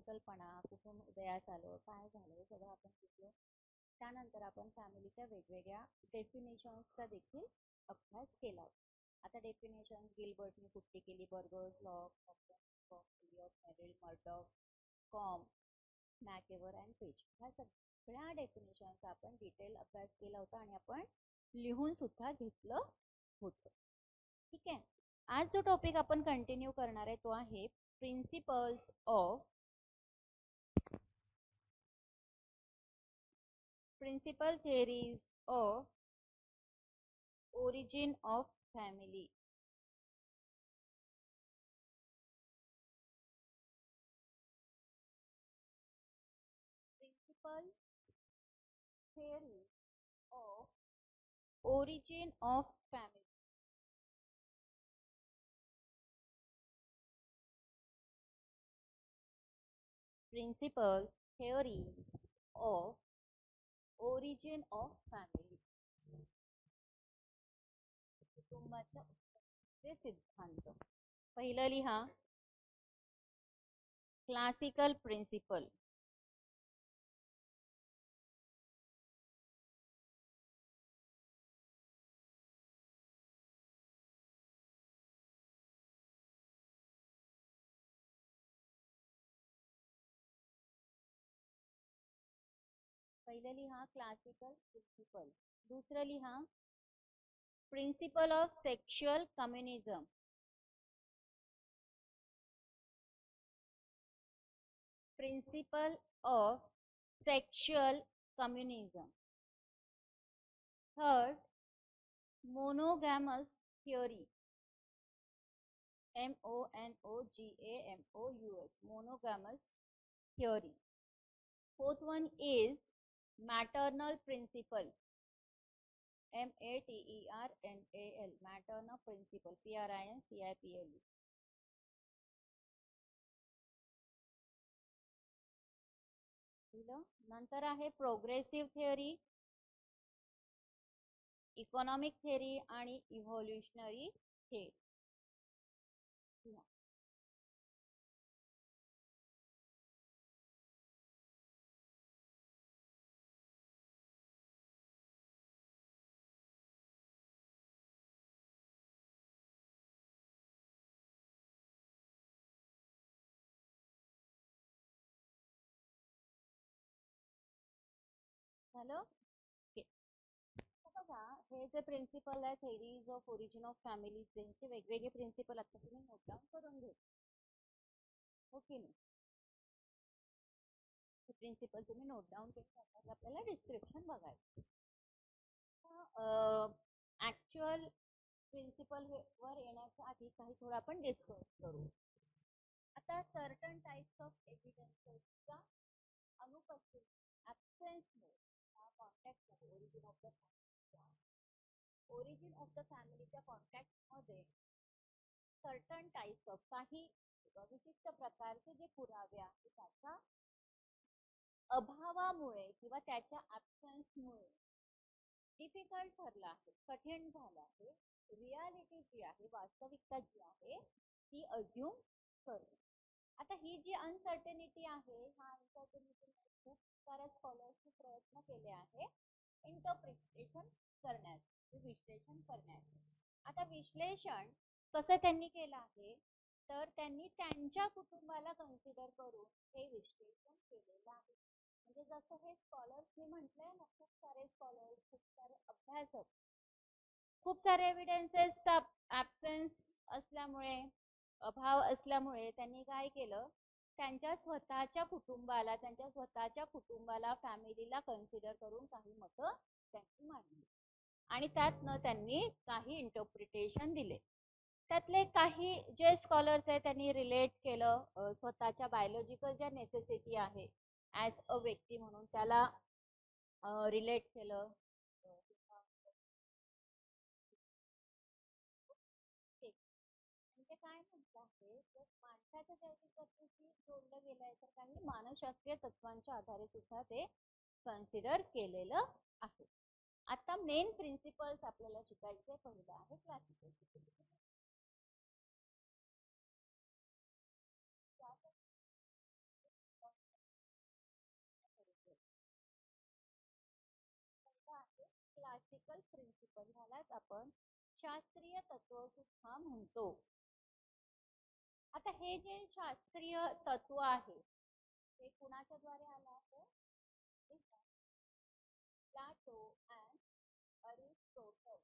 संकल्पना कुठून उदयास आलं, काय झालं हे सगळं आपण शिकलो. त्यानंतर आपण फॅमिलीच्या वेगवेगळ्या डेफिनेशन्सचा देखील अभ्यास केला. आता डेफिनेशन गिल्बर्टने कुठली केली, बर्गर्स, लॉक, मेरिल, मर्डॉक, कॉम, मॅकेवर अँड पेज, ह्या सगळ्या डेफिनेशनचा आपण डिटेल अभ्यास केला होता आणि आपण लिहून सुद्धा घेतलं होतं. ठीक आहे. आज जो टॉपिक आपण कंटिन्यू करणार आहे तो आहे principles of principle theories of origin of family. Principle theory of origin of family. Principle theory of origin of family. कुटुंबाचे सिद्धांत. पहिलं लिहा क्लासिकल प्रिन्सिपल. पहिलं लिहा क्लासिकल प्रिन्सिपल. दुसरं लिहा principle of sexual communism. Principle of sexual communism. Third monogamous theory. MONOGAMOUS, monogamous theory. Fourth one is maternal principle. MATERNAL, maternal principle. PRINCIPLE. नंतर आहे प्रोग्रेसिव्ह थिअरी, इकॉनॉमिक थिअरी आणि evolutionary theory. झालं. बघा हे जे principal आहे theories of origin of family, त्यांचे वेगवेगळे प्रिन्सिपल आता तुम्ही नोट डाऊन करून घ्या. ओके नाही, प्रिन्सिपल तुम्ही नोट डाऊन केले, आपल्याला डिस्क्रिप्शन बघायचं. ऍक्च्युअल प्रिन्सिपल वर येण्याच्या आधी काही थोडं आपण डिस्कस करू. आता सर्टन टाइप्स ऑफ एव्हिडन्सेसच्या अनुपस्थित ऍब्सेन्समुळे कॉन्टॅक्ट ओरिजिन ऑफ द फॅमिलीच्या कॉन्टॅक्ट मध्ये सर्टन टाइप्स ऑफ काही विशिष्ट प्रकारचे जे पुरावे आहेत त्याच्या अभावामुळे किंवा त्याच्या ऍब्सेन्समुळे डिफिकल्ट ठरला आहे, कठीण झालं आहे रियालिटी जी आहे, वास्तविकता जी आहे ती अज्युम करणं. आता ही जी अनसर्टेनिटी आहे, हा अनसर्टेनिटी खूप साऱ्या स्कॉलर्सने प्रयत्न केले आहे इंटरप्रिटेशन करण्याचे, विश्लेषण करण्याचे. आता विश्लेषण कसं त्यांनी केलं आहे तर त्यांनी त्यांच्या कुटुंबाला कन्सिडर करून हे विश्लेषण केलेलं आहे. म्हणजे जसं हे स्कॉलर्सने म्हटलंय ना, खूप सारे स्कॉलर्स, खूप सारे अभ्यासक, खूप सारे एव्हिडन्सेसचा ऍब्सेन्स असल्यामुळे, अभाव असल्यामुळे त्यांनी काय केलं, त्यांच्या स्वतःच्या कुटुंबाला फॅमिलीला कन्सिडर करून काही मतं त्यांनी मांडली आणि त्यातनं त्यांनी काही इंटरप्रिटेशन दिले. त्यातले काही जे स्कॉलर्स आहेत त्यांनी रिलेट केलं स्वतःच्या बायोलॉजिकल ज्या नेसेसिटी आहे ॲज अ व्यक्ती म्हणून त्याला रिलेट केलं. म्हणजे काय म्हणत आहे तर माणसाच्या जैविकतेशी जोडलं गेलं आहे तर काही मानसशास्त्रीय तत्वांच्या आधारे सुद्धा ते कन्सिडर केलेलं आहे. आता मेन प्रिन्सिपल्स आपल्याला शिकायचे. पहिलं आहे क्लासिकल प्रिन्सिपल. क्लासिकल प्रिन्सिपल, ह्यालाच आपण शास्त्रीय तत्व सुद्धा म्हणतो. आता हे जे शास्त्रीय तत्व आहे ते कुणाच्या द्वारे आलं आहे? Plato and Aristotle.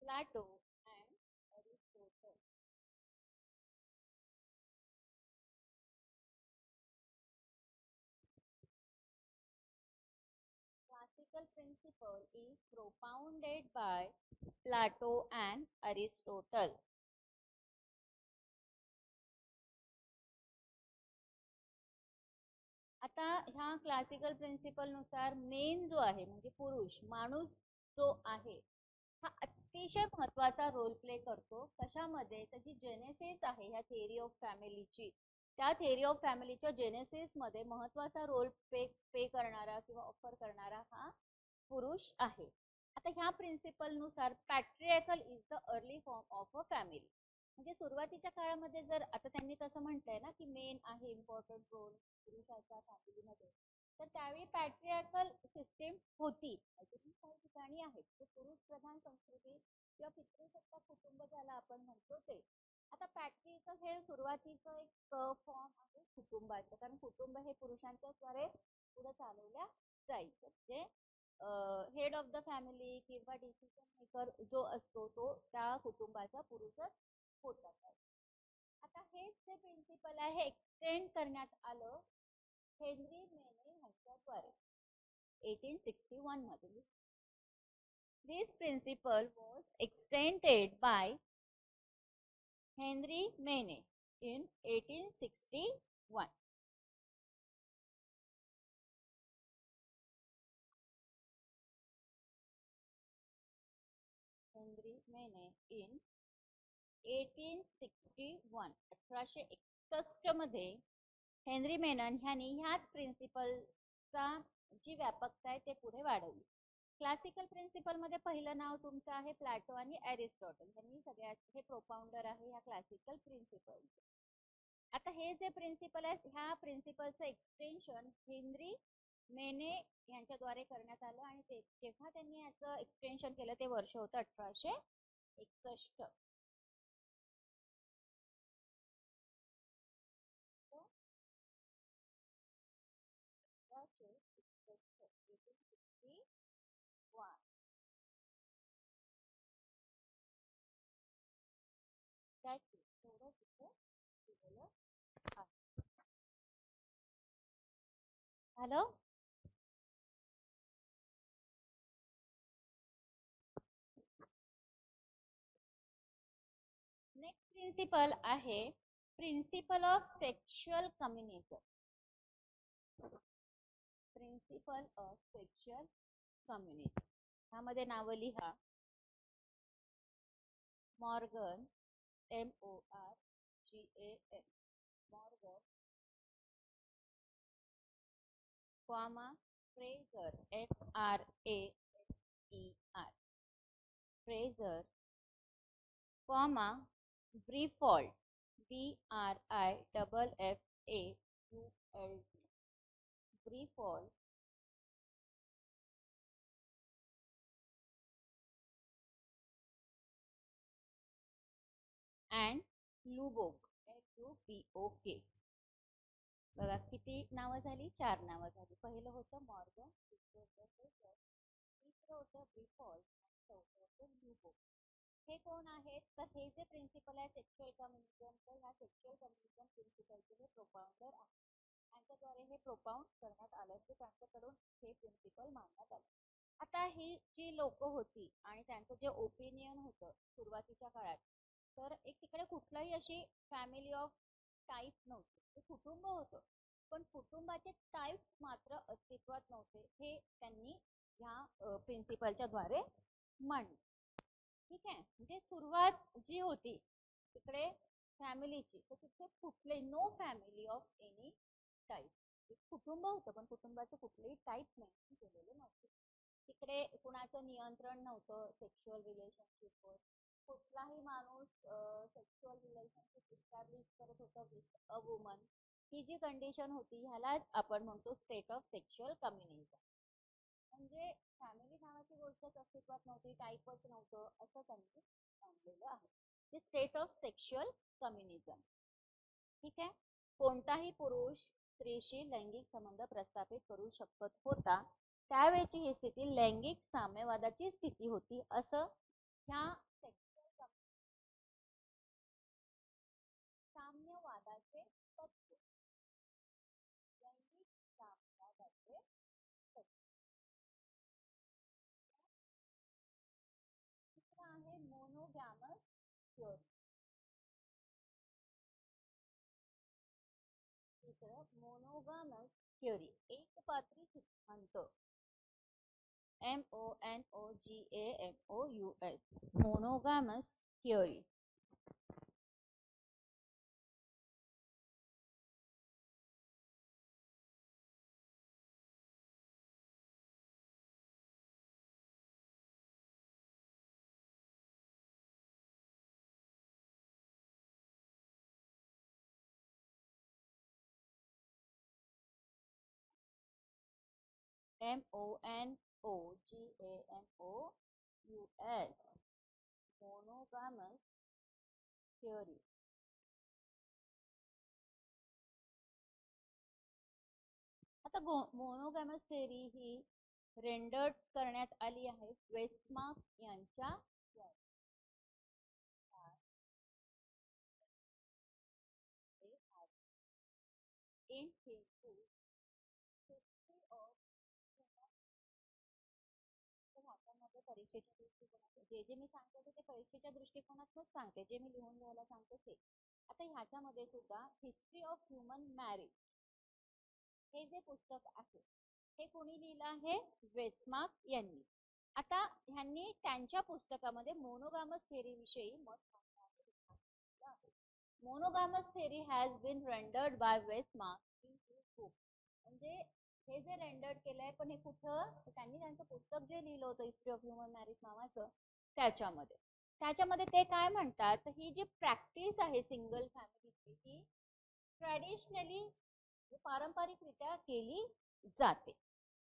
Plato and Aristotle. Classical principle is propounded by Plato and Aristotle. आता ह्या क्लासिकल प्रिन्सिपल नुसार मेन जो आहे म्हणजे पुरुष माणूस जो आहे हा अतिशय महत्वाचा रोल प्ले करतो. कशामध्ये? त्याची जेनेसिस आहे ह्या थेअरी ऑफ फॅमिलीची. त्या थेअरी ऑफ फॅमिलीच्या जेनेसिस मध्ये महत्वाचा रोल पे करणारा किंवा ऑफर करणारा हा पुरुष आहे. आता ह्या प्रिन्सिपल नुसार patriarchal is the early form of a family. म्हणजे सुरुवातीच्या काळामध्ये जर आता त्यांनी तसं म्हटलंय ना की मेन आहे इम्पॉर्टंट रोल पुरुषाच्या फॅमिलीमध्ये, तर त्यावेळी पॅट्रियार्कल सिस्टीम होती. अजूनही काही ठिकाणी आहेत ते पुरुष प्रधान संस्कृती किंवा पितृसत्ताक कुटुंब ज्याला आपण म्हणतो ते. आता पॅट्रियार्कल हे सुरुवातीचं एक फॉर्म आहे कुटुंबाचं, कारण कुटुंब हे पुरुषांच्या द्वारे पुढे चालवल्या जायचं. म्हणजे हेड ऑफ द फॅमिली किंवा डिसिजन मेकर जो असतो तो त्या कुटुंबाचा पुरुषच होतात. आता हेच जे प्रिन्सिपल आहे हे एक्सटेंड करण्यात आलं हेनरी मेने ह्यांच्याद्वारे 1861 मध्ये. This principle was extended by Henry Mene in 1861. Henry Mene in 1861 1861 मध्ये हेनरी मेनन ह्यांनी ह्याच प्रिन्सिपलचा जी व्यापकता आहे ते पुढे वाढवली. क्लासिकल प्रिन्सिपल मध्ये पहिलं नाव तुमचं आहे प्लॅटो आणि अरिस्टॉटल. यांनी सगळ्यात हे प्रोपाउंडर आहे ह्या क्लासिकल प्रिन्सिपल. आता हे जे प्रिन्सिपल आहे ह्या प्रिन्सिपलचं एक्सटेन्शन हेनरी मेने यांच्याद्वारे करण्यात आलं आणि ते जेव्हा त्यांनी याचं एक्सटेन्शन केलं ते वर्ष होतं 1861. हॅलो. नेक्स्ट प्रिन्सिपल आहे principle of sexual communism. Principle of sexual communism ह्यामध्ये नावं लिहा. Morgan MORGAN Morgan, comma Fraser FRASER Fraser, comma Briffault BRIFFAULT Briffault, and Lubbock LUBOK. बघा किती नावं झाली? 4 नावं झाली. पहिलं होतं मॉर्गन, दुसरं होतं फ्रेझर, तिसरं होतं ब्रीफॉल्ट आणि चौथं होतं लुबोक. हे कोण आहेत? तर हे जे प्रिन्सिपल आहे सेक्शुअल कम्युनिझम, तर ह्या सेक्शुअल कम्युनिझम प्रिन्सिपलचे हे प्रोपाउंडर आहे. त्यांच्याद्वारे हे प्रोपाउंड करण्यात आलं की त्यांच्याकडून हे प्रिन्सिपल मानण्यात आलं. आता ही जी लोक होती आणि त्यांचं जे ओपिनियन होतं सुरुवातीच्या काळात, तर एक तिकडे कुठलाही अशी फॅमिली ऑफ टाईप नव्हती. ते कुटुंब होतं पण कुटुंबाचे टाईप्स मात्र अस्तित्वात नव्हते. हे त्यांनी ह्या प्रिन्सिपलच्या द्वारे मांडले. ठीक आहे. म्हणजे सुरुवात जी होती तिकडे फॅमिलीची, तर तिथे कुठले no family of any type. कुटुंब होतं पण कुटुंबाचं कुठलेही टाईप मेन्शन केलेले नव्हते. तिकडे कुणाचं नियंत्रण नव्हतं सेक्शुअल रिलेशनशिपवर. कुठलाही माणूस सेक्शुअल रिलेशनशिप इस्टॅब्लिश करत होता विथ अ वुमन ही जी कंडिशन होती ह्यालाच आपण म्हणतो स्टेट ऑफ सेक्शुअल कम्युनिझम. म्हणजे फॅमिली नावाची गोष्टच अस्तित्वात नव्हती, टाईपच नव्हतं असं त्यांनी मानलेलं आहे. ते स्टेट ऑफ सेक्शुअल कम्युनिझम. ठीक आहे. कोणताही पुरुष स्त्रीशी लैंगिक संबंध प्रस्थापित करू शकत होता. त्यावेळची ही स्थिती लैंगिक साम्यवादाची स्थिती होती असं ह्या सेक्शुअल साम्यवादाचे तत्व, लैंगिक साम्यवादाचे तत्व. दुसरं आहे मोनोगॅमस थिअरी. दुसरं मोनोगॅमस थिअरी, एकपात्री सिद्धांत. MONOGAMOUS, monogamous theory. MONOGAMOUS, monogamous theory. आता मोनोगॅमस थेअरी ही रेंडर्ड करण्यात आली आहे वेस्टमार्क यांच्या in his book History of Human. ह्याच्यामध्ये परीक्षेच्या दृष्टिकोनातून जे मी सांगते ते परीक्षेच्या दृष्टिकोनातूनच सांगते, जे मी लिहून घ्यायला सांगते ते. आता ह्याच्यामध्ये सुद्धा हिस्ट्री ऑफ ह्युमन मॅरेज हे जे पुस्तक आहे हे कोणी लिहिलं आहे? वेस्टमार्क यांनी. आता ह्यांनी त्यांच्या पुस्तकामध्ये मोनोगॅमस थेअरी विषयी मत मांडलं आहे. Monogamous theory has been rendered by Westermarck in his book. म्हणजे हे जे रेंडर्ड केलंय पण हे कुठं? त्यांनी त्यांचं पुस्तक जे लिहिलं होतं हिस्ट्री ऑफ ह्युमन मॅरेज नावाचं त्याच्यामध्ये ते काय म्हणतात, ही जी प्रॅक्टिस आहे सिंगल फॅमिलीची ही ट्रॅडिशनली पारंपरिकरित्या केली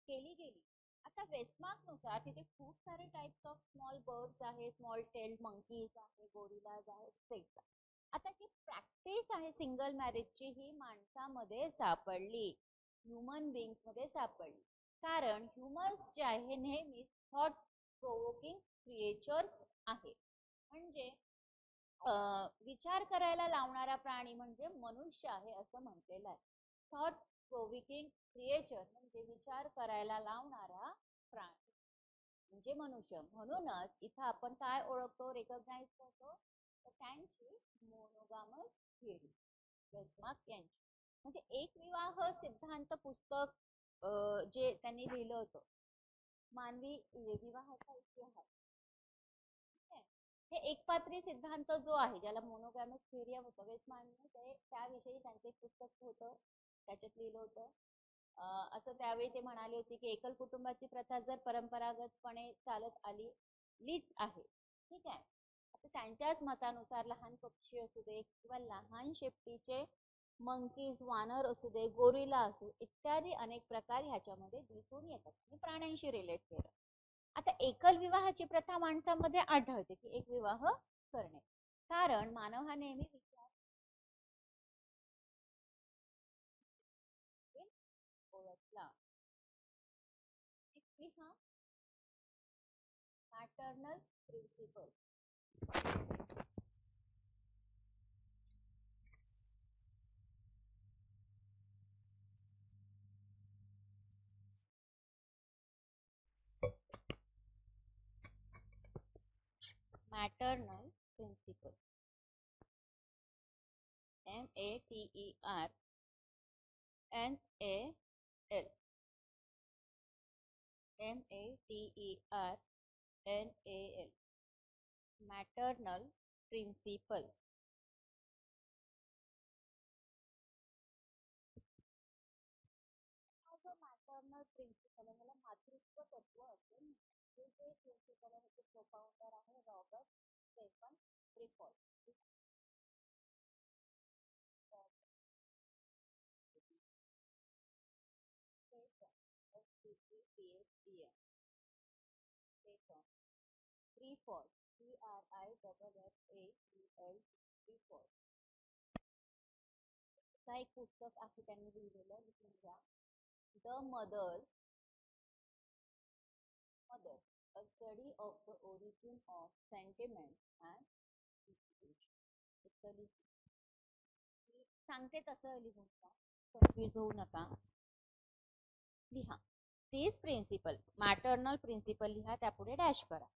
गेली. आता वेस्टमार्क नुसार तिथे खूप सारे टाइप्स ऑफ स्मॉल बर्ड्स आहे, स्मॉल टेल्ड मंकीज आहे, गोरिलाज आहे, एक्सेट्रा. आता ही प्रॅक्टिस आहे सिंगल मॅरेजची ही माणसामध्ये सापडली, ह्युमन बिंग्स मध्ये सापडली. कारण ह्युमन्स जे आहे हे नेहमी थॉट प्रोवोकिंग क्रिएचर्स आहे. म्हणजे विचार करायला लावणारा प्राणी म्हणजे मनुष्य आहे असं म्हटलेलं आहे. थॉट प्रोवोकिंग क्रिएचर म्हणजे विचार करायला लावणारा प्राणी म्हणजे मनुष्य. म्हणूनच इथं आपण काय ओळखतो, रेकॉग्नाइज करतो, तर त्यांची मोनोगॅमस थिअरी वेस्टमार्क यांची. म्हणजे एक विवाह सिद्धांत पुस्तक जे त्यांनी लिहिलं होतं, मानवी विवाहाचा इतिहास. हे एकपात्री सिद्धांत जो आहे ज्याला मोनोगॅमस थिअरी होतं वेस्टमार्कने, ते त्याविषयी त्यांचे पुस्तक होतं, त्याच्यात लिहिलं होतं. असं त्यावेळी ते म्हणाले होते की एकल कुटुंबाची प्रथा जर परंपरागतपणे चालत आलीच आहे. ठीक आहे. आता त्यांच्याच मतानुसार लहान पक्षी असू दे किंवा लहान शेपटीचे मंकीज, वानर असू दे, गोरिला असू, इत्यादी अनेक प्रकार ह्याच्यामध्ये दिसून येतात आणि प्राण्यांशी रिलेट केलं. आता एकल विवाहाची प्रथा माणसामध्ये आढळते की एक विवाह करणे, कारण मानव हा नेहमी विचार ओळखला. हा maternal principle. maternal principle, MATERNAL, MATERNAL, maternal principle. Maternal principle मला मातृत्व तत्व असेल. हे जे प्रिन्सिपल आहे ते प्रोफाउंडर आहे Robert Stephen Briffault. PHEN. Stefan. Briffault. BRIFFAEL. Briffault. हा एक पुस्तक आहे त्यांनी लिहिलेलं, लिहून घ्या. The mother, a study of the origin of sentiments and institutions. सांगते तसं लिहून घ्या, कन्फ्यूज होऊ नका. लिहा. तीस प्रिन्सिपल, मॅटर्नल प्रिन्सिपल लिहा, त्यापुढे डॅश करा.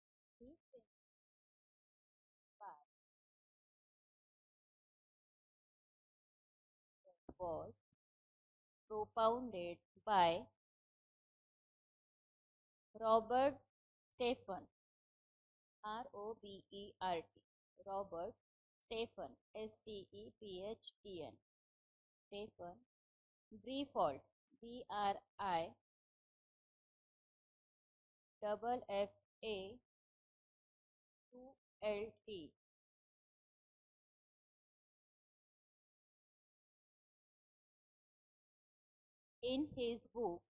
was propounded by Robert Stephen, ROBERT, Robert Stephen, STEPHEN, Stephen Briffault, BRIFFAFFAULT, in his book,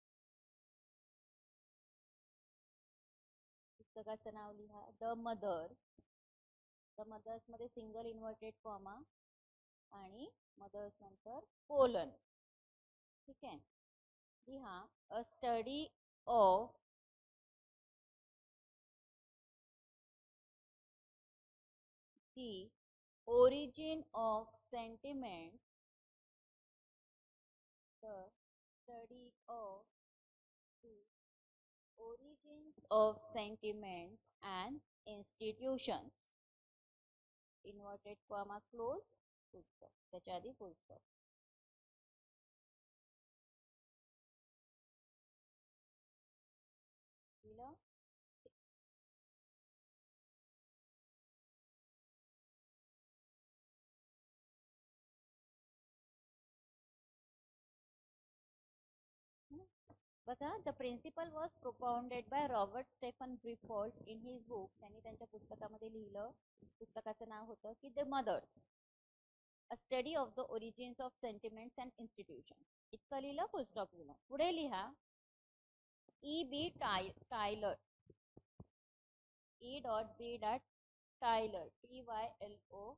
पुस्तकाचं नाव लिहा, द मदर. द मदर्स मध्ये सिंगल इन्व्हर्टेड कॉमा आणि मदर्स नंतर कोलन. ठीक आहे. लिहा, अ study of the origin of sentiments, the study of the origins of sentiments and institutions, inverted comma close, full stop, त्याच्या आधी full stop. लिहिलं? बघा, the principle was propounded by Robert Stephen Briffault in his book. त्यांनी त्यांच्या पुस्तकामध्ये लिहिलं. पुस्तकाचं नाव होतं की the mother, a study of the origins of sentiments and institution. इतकं लिहिलं, फुल स्टॉप लिहिलं. पुढे लिहा, E.B. Tylor, E.B. Tylor, TYLOR,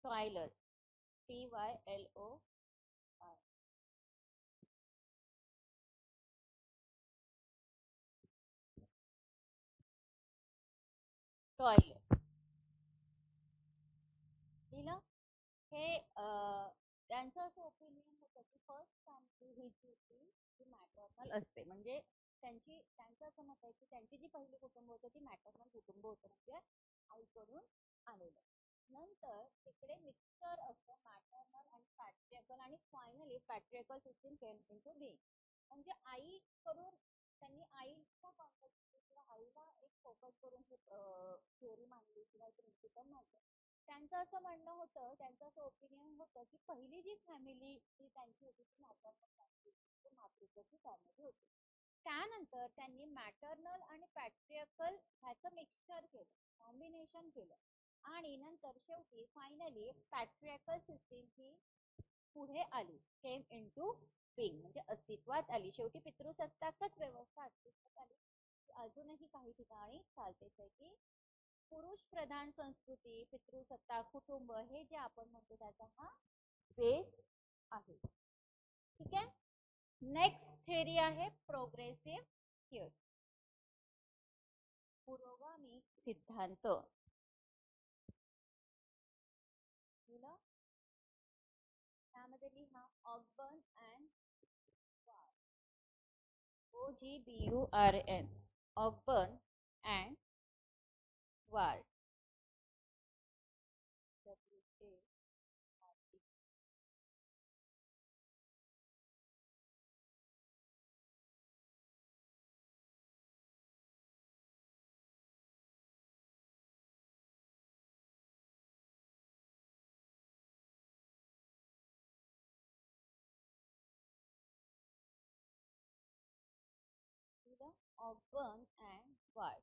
Tyler, TYLOR. Toilet. लिहिलं? हे त्यांचं असं ओपिनियन होतं की फर्स्ट फॅमिली ही जी होती ती मॅटर्नल असते. म्हणजे त्यांचं असं मत आहे की त्यांची जी पहिली कुटुंब होतं ती मॅटर्नल कुटुंब होतं, म्हणजे आईकडून आलेलं. नंतर तिकडे मिक्सचर असतं मॅटर्नल आणि पॅट्रियार्कल, आणि finally patriarchal system came into being. म्हणजे आईकडून त्यांनी आईच्या कॉन्टेक्स्ट किंवा आईला एक फोकस करून थिअरी मांडली किंवा प्रिन्सिपल मांडलं. त्यांचं असं म्हणणं होतं, त्यांचं असं ओपिनियन होतं की पहिली जी फॅमिली जी त्यांची होती ती मॅटर्नल फॅमिली, मातृत्वाची फॅमिली होती. त्यानंतर त्यांनी मॅटर्नल आणि पॅट्रियार्कल ह्याचं मिक्सचर केलं, कॉम्बिनेशन केलं, आणि नंतर शेवटी फायनली पॅट्रियार्कल सिस्टीम ही पुढे आली, केम इनटू बीइंग, म्हणजे अस्तित्वात आली. शेवटी पितृसत्ताकच व्यवस्था अस्तित्वात आली. अजूनही काही ठिकाणी चालतेच आहे की पुरुष प्रधान संस्कृती, पितृसत्ताक, कुटुंब हे जे आपण म्हणतो त्याचा हा बेस आहे. ठीक आहे. नेक्स्ट थिअरी आहे प्रोग्रेसिव्ह थिअरी, पुरोगामी सिद्धांत. त्यामध्ये लिहा, Ogburn and ward, OGBURN, Ogburn and ward, Ogburn and Watt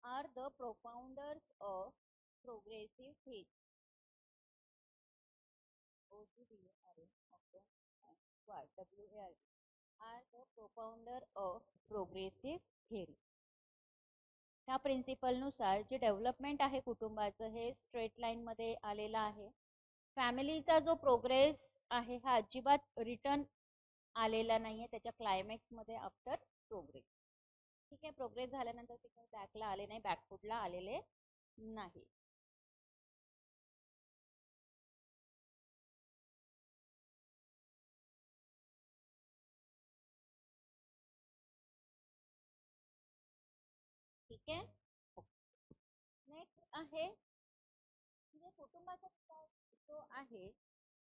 are the propounders of progressive theory. are the propounder of progressive theory. ह्या प्रिन्सिपल नुसार जे डेव्हलपमेंट आहे कुटुंबाचं हे स्ट्रेट लाईन मध्ये आलेलं आहे. फॅमिलीचा जो प्रोग्रेस आहे हा अजिबात रिटर्न आलेला नाहीये त्याच्या क्लायमॅक्स मध्ये आफ्टर प्रोग्रेस. ठीक आहे, प्रोग्रेस झाल्यानंतर ते काही बॅकला आले नाही, बॅकफुटला आलेले नाही. ठीक आहे, नेक्स्ट आहे म्हणजे कुटुंबाचा विकास जो आहे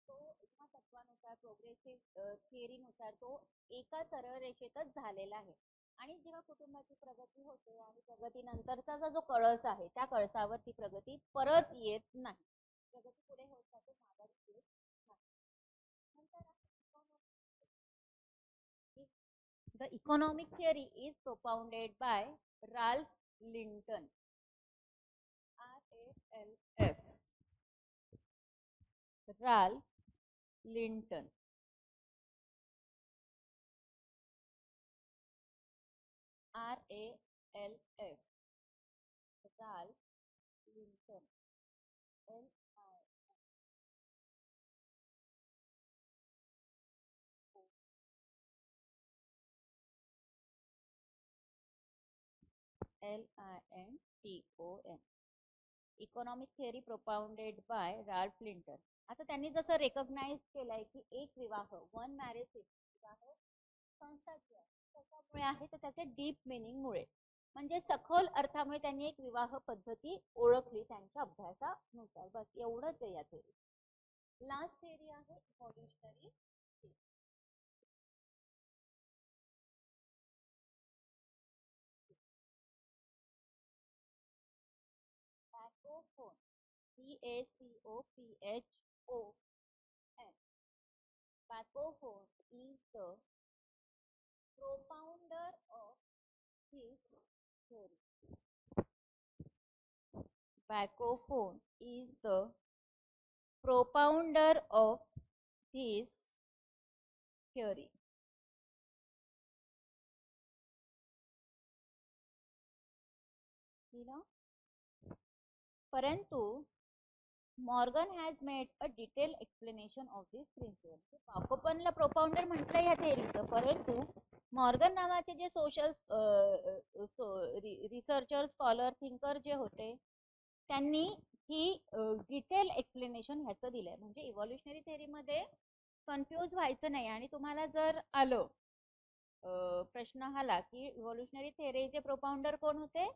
तो एका तत्वानुसार प्रोग्रेसिव्ह थिअरीनुसार तो एका सरळ रेषेतच झालेला आहे. आणि जेव्हा कुटुंबाची प्रगती होते आणि प्रगतीनंतरचा जो कळस आहे त्या कळसावर ती प्रगती परत येत नाही, प्रगती पुढे होत जाते, माघारी येत नाही. नंतर the economic theory is propounded by Ralph Linton. RALF. Ralph Linton. RALF. Ralph Linton. LINTON. Economic theory propounded bye Ralph Linton. आता त्यांनी जसं रेकग्नाइज केलंय की एक विवाह, वन मॅरेज विवाह संस्थाची आहे, त्याच्यामुळे आहे तर त्याच्या डीप मिनिंगमुळे म्हणजे सखोल अर्थामुळे त्यांनी एक विवाह पद्धती ओळखली त्यांच्या अभ्यासानुसार. बस एवढंच आहे या थेअरी. लास्ट थेअरी आहे evolutionary. Bacophone. Bacophone. Bacophone is the propounder of this theory. Bacophone is the propounder of this theory. परंतु Morgan has made a detail explanation of this principle. बाकोफनला प्रोपाउंडर म्हटलं या थेअरीचं, परंतु मॉर्गन नावाचे जे social researcher scholar thinker जे होते त्यांनी ही डिटेल एक्सप्लेनेशन ह्याचं दिलंय. म्हणजे इव्हॉल्युशनरी थेअरीमध्ये कन्फ्यूज व्हायचं नाही. आणि तुम्हाला जर आलं प्रश्न आला की इव्हॉल्युशनरी थेअरीचे प्रोपाउंडर कोण होते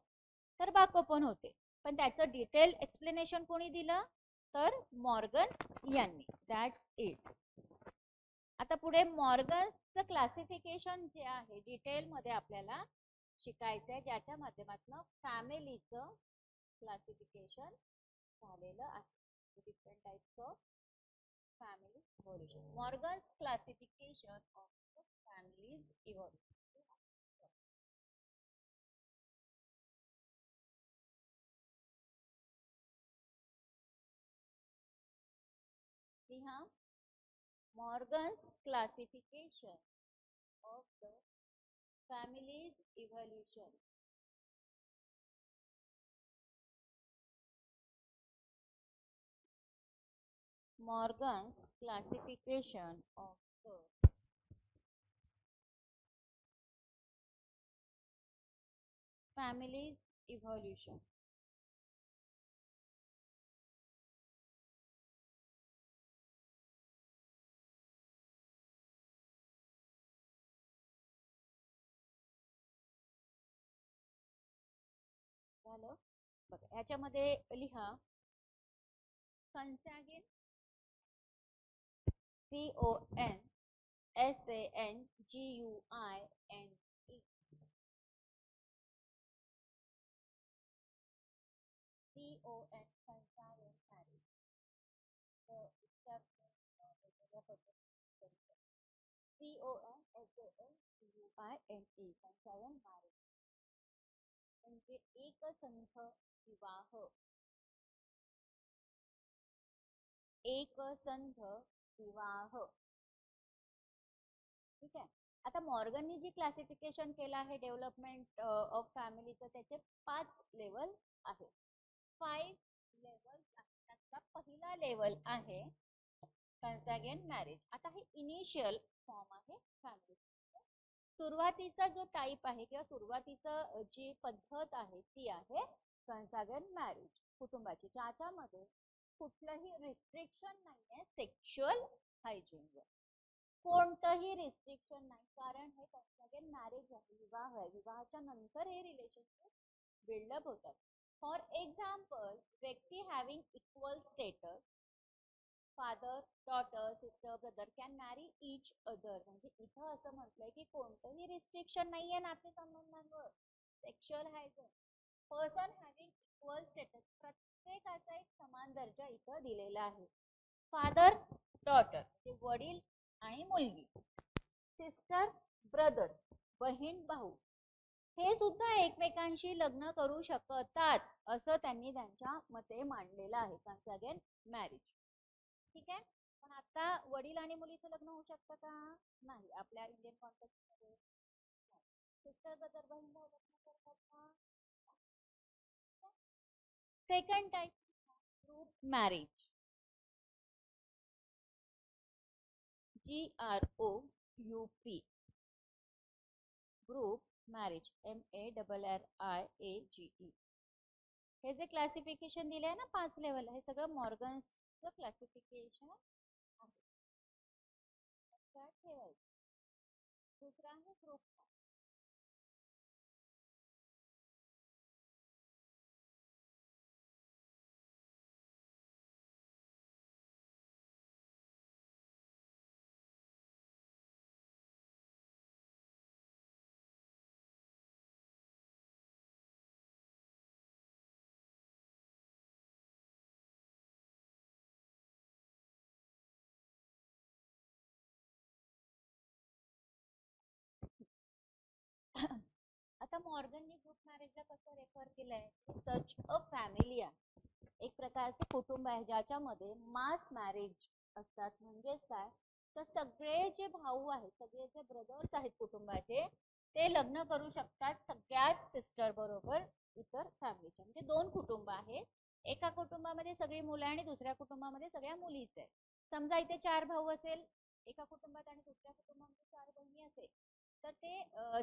तर बाकोफन होते, पण त्याचं डिटेल एक्सप्लेनेशन कोणी दिलं तर मॉर्गन यांनी. That's it. आता पुढे मॉर्गनचं क्लासिफिकेशन जे आहे डिटेल मध्ये आपल्याला शिकायचंय, ज्याच्या माध्यमातून फॅमिलीचं क्लासिफिकेशन झालेलं आहे. Different types of family evolution. Morgan's classification of families evolution. Morgan's classification of the family's evolution. Morgan's classification of the family's evolution. झालं बघा, ह्याच्यामध्ये लिहा कन्सॅगिन CONSANGUINE CON consanguine marriage. CONSANGUINE consanguine marriage म्हणजे एकसंध विवाह. एकसंध विवाह. ठीक आहे. आता मॉर्गननी जी क्लासिफिकेशन केलं आहे डेव्हलपमेंट ऑफ फॅमिलीचं, त्याचे 5 लेवल आहे. 5 लेवल्स आहेत. त्याचा पहिला लेवल आहे कन्सॅगन मॅरेज. आता हे इनिशियल फॉर्म आहे फॅमिली. सुरुवातीचा जो टाईप आहे किंवा सुरुवातीचं जी पद्धत आहे ती आहे कन्सॅगन मॅरेज कुटुंबाची, ज्याच्यामध्ये कुठलंही रिस्ट्रिक्शन नाहीये सेक्शुअल हायजीनवर. कोणतंही रिस्ट्रिक्शन नाही, कारण हे कन्सॅगन मॅरेज आहे, विवाह आहे. विवाहाच्या नंतर हे रिलेशनशिप बिल्डअप होतात. फॉर एक्झाम्पल, व्यक्ती having equal status, father, daughter, sister, brother can मॅरी इच अदर. म्हणजे इथं असं म्हटलंय की कोणतंही रिस्ट्रिक्शन नाहीये नातेसंबंधांवर, sexual hygiene. Person having equal status, प्रत्येकाचा एक समान दर्जा इथं दिलेला आहे. फादर, डॉटर म्हणजे वडील आणि मुलगी, सिस्टर, ब्रदर बहीण भाऊ, हे सुद्धा एकमेकांशी लग्न करू शकतात, असं त्यांनी त्यांच्या मते मांडलेलं आहे कन्सॅगन मॅरेज. ठीक आहे. पण आता वडील आणि मुलीचं लग्न होऊ शकतं का? नाही, आपल्या इंडियन कॉन्टेक्स्ट मध्ये. सिस्टर ब्रदर बहीण भाऊ लग्न करतात का? Second type, group marriage. GROUP, group marriage, MARRIAGE. हे जे क्लासिफिकेशन दिले आहे ना 5 लेवल, हे सगळं मॉर्गन्सचं क्लासिफिकेशन आहे. लक्षात ठेवायचं. दुसरा आहे ग्रुप. आता मॉर्गननी ग्रुप मॅरेजला कसं रेफर केलंय, सच अ फॅमिली आहे, एक प्रकारचे कुटुंब आहे ज्याच्यामध्ये मास मॅरेज असतात. म्हणजेच काय, तर सगळे जे भाऊ आहेत, सगळे जे ब्रदर्स आहेत कुटुंबाचे, ते लग्न करू शकतात सगळ्याच सिस्टर बरोबर इतर फॅमिलीच्या. म्हणजे 2 कुटुंब आहेत, एका कुटुंबामध्ये सगळी मुलं आणि दुसऱ्या कुटुंबामध्ये सगळ्या मुलीच आहेत. समजा इथे 4 भाऊ असेल एका कुटुंबात आणि दुसऱ्या कुटुंबामध्ये 4 बहिणी असेल, तर ते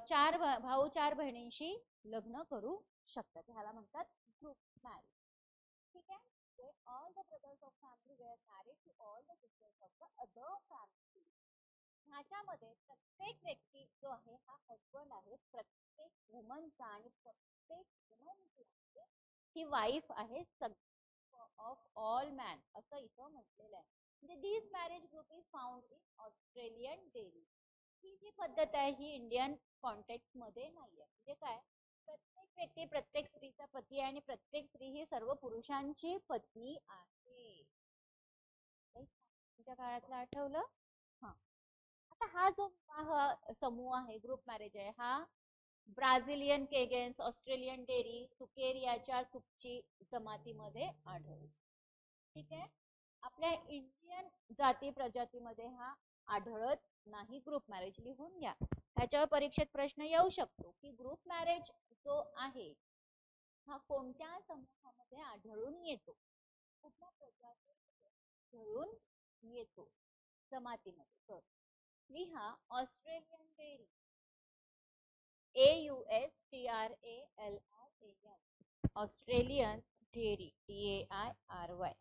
4 भाऊ 4 बहिणींशी लग्न करू शकतात. ह्याला म्हणतात ग्रुप मॅरेज. ठीक आहे. All the brothers of family were married to all the sisters of the other family. ह्याच्यामध्ये प्रत्येक व्यक्ती जो आहे हा हजबंड आहे, प्रत्येक वुमनचा, आणि प्रत्येक वुमन जी आहे ही वाईफ आहे ऑफ ऑल मॅन, असं इथं म्हटलेलं आहे. म्हणजे this marriage group is found in Australian Dieri. ही जी पद्धत आहे ही इंडियन कॉन्टेक्स्ट मध्ये नाहीये. म्हणजे काय, प्रत्येक व्यक्ती प्रत्येक स्त्रीचा पती आहे आणि प्रत्येक स्त्री ही सर्व पुरुषांची पत्नी आहे. तुमच्या काळातलं आठवलं? हा. आता हा जो विवाह समूह आहे, ग्रुप मॅरेज आहे, हा ब्राझिलियन केगेन्स, ऑस्ट्रेलियन डेरी, सुकेरियाच्या सुकची जमातीमध्ये आढळतो. ठीक आहे. आपल्या इंडियन जाती प्रजातीमध्ये हा आढळत नाही ग्रुप मॅरेज. लिहून घ्या, ह्याच्यावर परीक्षेत प्रश्न येऊ शकतो की ग्रुप मॅरेज जो आहे हा कोणत्या समूहामध्ये आढळून येतो, कुठल्या प्रजातीमध्ये आढळून येतो, जमातीमध्ये. तर लिहा Australian Dieri, AUSTRALIAN, Australian Dieri, DAIRY,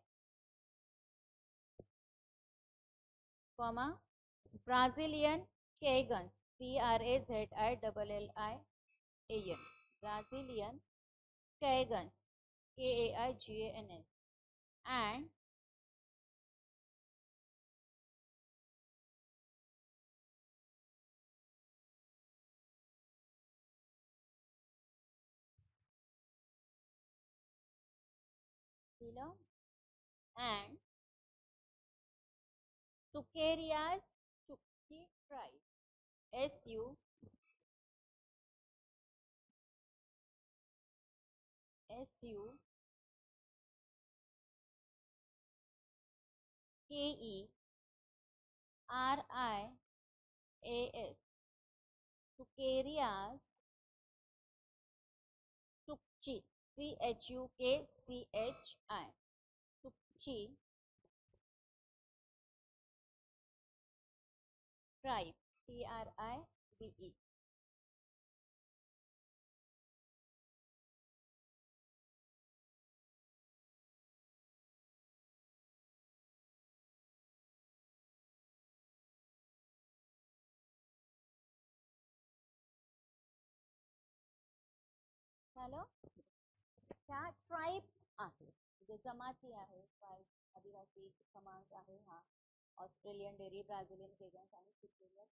comma Brazilian Caigans, BRAZILLIAN, Brazilian Caigans, KAIGANS, and and Sucaria's Chukchi tribe, SUKE RIAS, to carry as Chukchi, CHUKCHI, Chukchi tribe, TRIBE. झालं. त्या ट्राईब्स आहेत, जे जमाती आहे, ट्राईब आदिवासी समाज आहे हा, ऑस्ट्रेलियन, डेरी, ब्राझिलियन, केगन्स आणि सिक्युरियन,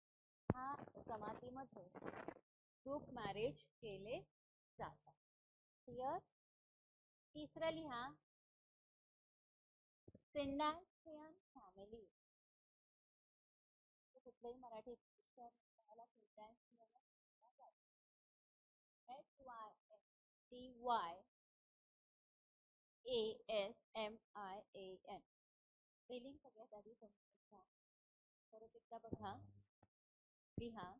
ह्या जमातीमध्ये ग्रुप मॅरेज केले जातात. क्लिअर. तिसरं लिहा, सिंडॅन्सियन फॅमिली. कुठलेही मराठी SYNDASMIAN. स्पेलिंग सगळ्यात आधी समजून परत एकदा बघा. लिहा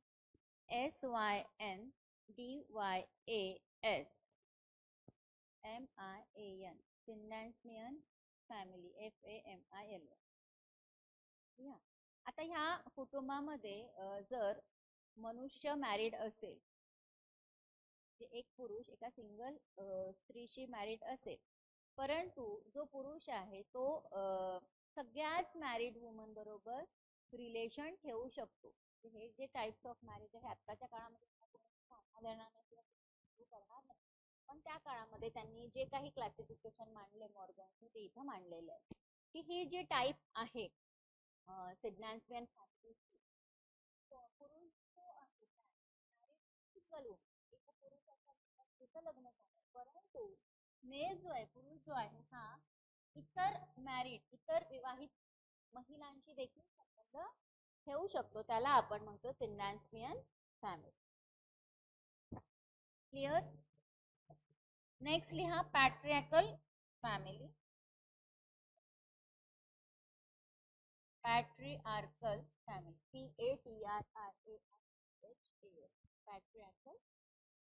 SYNDYASMIAN, सिंडॅन्सियन फॅमिली, FAMILY. आता ह्या कुटुंबामध्ये जर मनुष्य मॅरिड असेल, एक पुरुष एका सिंगल स्त्रीशी मॅरिड असेल, परंतु जो पुरुष आहे तो सगळ्याच मॅरिड वुमन बरोबर रिलेशन ठेवू शकतो. हे जे टाइप्स ऑफ मॅरेज आहे आत्ताच्या काळामध्ये करणार नाही, पण त्या काळामध्ये त्यांनी जे काही क्लासिफिकेशन मांडले मॉर्गन, ते इथं मांडलेले आहे की हे जे टाइप आहे सिग्नॅन्सियन फॅमिली, पुरुष जो आहे लग्न झालं, परंतु मेल जो आहे, पुरुष जो आहे हा इतर विवाहित महिलांशी देखील संबंध ठेवू शकतो, त्याला आपण म्हणतो सिंडॅन्सियन फॅमिली. क्लिअर. नेक्स्ट लिहा patriarchal family. Patriarchal family, PATRIARCHAL, patriarchal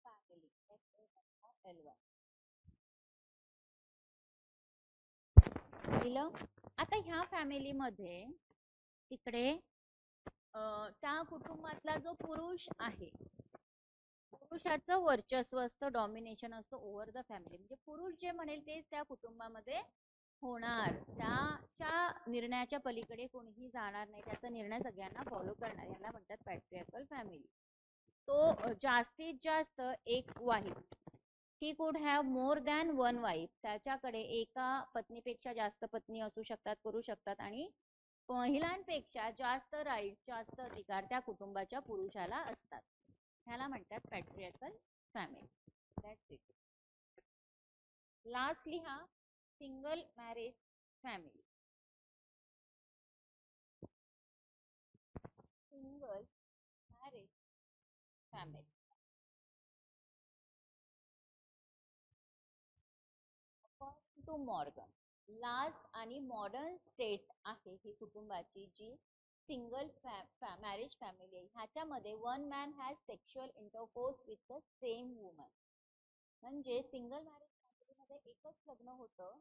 family, FAMILY. दिलं. आता ह्या फॅमिलीमध्ये तिकडे त्या कुटुंबातला जो पुरुष आहे, पुरुषाचं वर्चस्व असतं, डॉमिनेशन असतं ओव्हर द फॅमिली. म्हणजे पुरुष जे म्हणेल तेच त्या कुटुंबामध्ये होणार, त्याच्या निर्णयाच्या पलीकडे कोणीही जाणार नाही, त्याचा निर्णय सगळ्यांना फॉलो करणार, याला म्हणतात पॅट्रियार्कल फॅमिली. तो जास्तीत जास्त एक wife, he could have more than one wife, त्याच्याकडे एका पत्नीपेक्षा जास्त पत्नी असू शकतात, करू शकतात, आणि महिलांपेक्षा जास्त राईट, जास्त अधिकार त्या कुटुंबाच्या पुरुषाला असतात. ह्याला म्हणतात patriarchal family. That's it. Last लिहा single marriage family. Single marriage family. According to Morgan, last आणि मॉडर्न स्टेट आहे ही कुटुंबाची जी सिंगल मॅरेज फॅमिली आहे, ह्याच्यामध्ये one man has sexual intercourse with the same woman. म्हणजे सिंगल मॅरेज फॅमिलीमध्ये एकच लग्न होतं,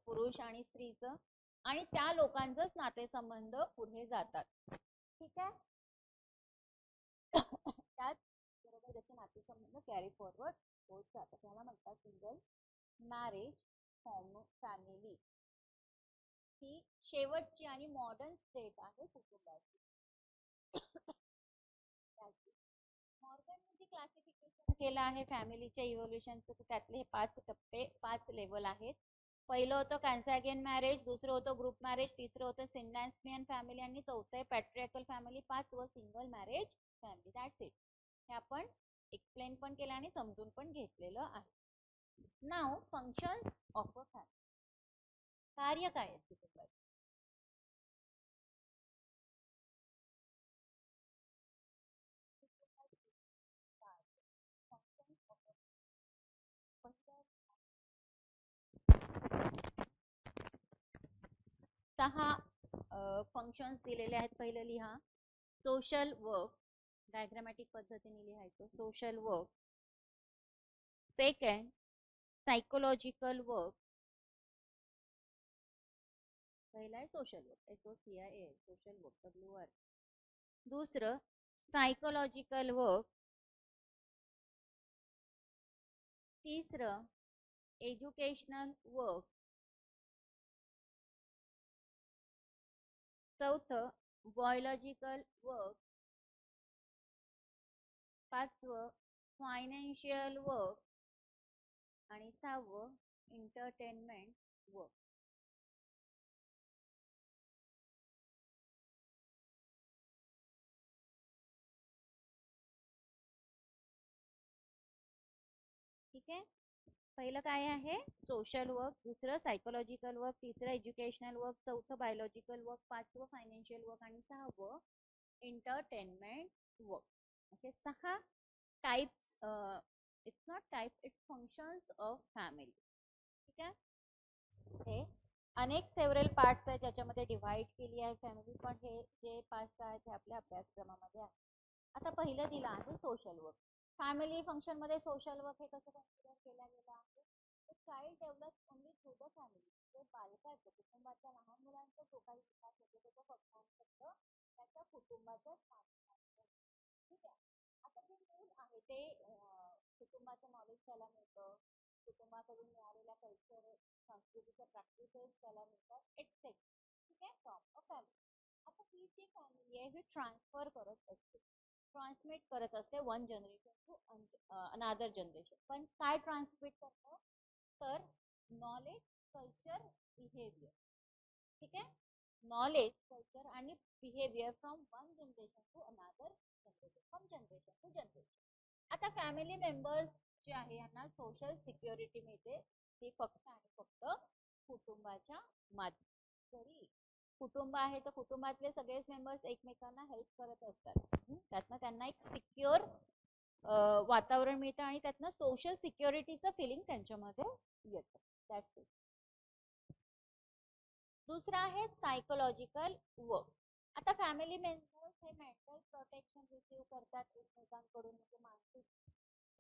पुरुष आणि स्त्रीचं, आणि त्या लोकांचंच नातेसंबंध पुढे जातात. ठीक आहे. त्याच बरोबर त्याचे नातेसंबंध कॅरी फॉरवर्ड होत जातात, त्याला म्हणतात सिंगल मॅरेज फॅमिली. ही शेवटची आणि मॉडर्न स्टेट आहे कुटुंबाची. मॉर्गनने जे क्लासिफिकेशन केलं आहे फॅमिलीच्या इव्होल्युशनचं, त्यातले हे 5 टप्पे, 5 लेवल आहेत. पहिलं होतं कॅन्सॅगियन मॅरेज, दुसरं होतं ग्रुप मॅरेज, तिसरं होतं सिंडॅन्सियन फॅमिली, आणि चौथं आहे पॅट्रियार्कल फॅमिली, 5वं single marriage family. That's it. हे आपण एक्सप्लेन पण केलं आणि समजून पण घेतलेलं आहे. नाव फंक्शन ऑफ अ फॅमिली. कार्य काय आहे कुटुंबाचे? सहा फंक्शन्स दिलेले आहेत. पहिलं लिहा सोशल वर्क, डायग्रामॅटिक पद्धतीने लिहायचं social work. Second psychological work, पहिला आहे social work SOCIAL social work WR. दुसरं सायकोलॉजिकल वर्क. तिसरं एज्युकेशनल वर्क. चौथं बायोलॉजिकल वर्क. पाचवं फायनान्शियल वर्क. आणि सहावं एंटरटेनमेंट वर्क. ठीक आहे. पहिलं काय आहे सोशल वर्क, दुसरं सायकोलॉजिकल वर्क, तिसरं एज्युकेशनल वर्क, चौथं बायोलॉजिकल वर्क, पाचवं फायनान्शियल वर्क आणि सहावं एंटरटेनमेंट वर्क. असे 6 types, it's not types, it's functions of family. ठीक आहे. हे अनेक सेव्हरल पार्ट्स आहेत ज्याच्यामध्ये डिव्हाइड केली आहे फॅमिली, पण हे जे पार्ट्स आहेत हे आपल्या अभ्यासक्रमामध्ये आहे. आता पहिलं दिलं आहे सोशल वर्क. फॅमिली फंक्शन मध्ये सोशल वर्क हे कसं कन्सिडर केलं गेलं आहे. Child develops only through the family. जे बालकाचं कुटुंबाच्या लहान मुलांचा जो काही विकास होतो तो फक्त त्याच्या कुटुंबाच्याच माध्यमातून. ठीक आहे. आता जे मूल आहे ते कुटुंबाचं नॉलेज त्याला मिळतं, कुटुंबाकडून मिळालेल्या कल्चर संस्कृतीच्या प्रॅक्टिसेस त्याला मिळतात एक्सेट्रा. ठीक आहे. From a family. आता ही जी फॅमिली आहे ही ट्रान्सफर करत असते, ट्रान्समिट करत असते one generation to another generation. पण काय ट्रान्समिट करतं तर नॉलेज, कल्चर, बिहेवियर. ठीक आहे. नॉलेज, कल्चर आणि behaviour from one generation to another generation, from generation to generation. आता फॅमिली मेंबर्स जे आहे यांना सोशल सिक्युरिटी मिळते ती फक्त आणि फक्त कुटुंबाच्या माध्यमातून. जरी कुटुंब आहे तर कुटुंबातले सगळेच मेंबर्स एकमेकांना हेल्प करत असतात, त्यातनं त्यांना एक सिक्युअर वातावरण मिळतं आणि त्यातनं सोशल सिक्युरिटीचं फिलिंग त्यांच्यामध्ये येतं. That's it. दुसरा आहे सायकोलॉजिकल वर्क. आता फॅमिली मेंबर्स हे मेंटल प्रोटेक्शन रिसीव्ह करतात एकमेकांकडून, म्हणजे मानसिक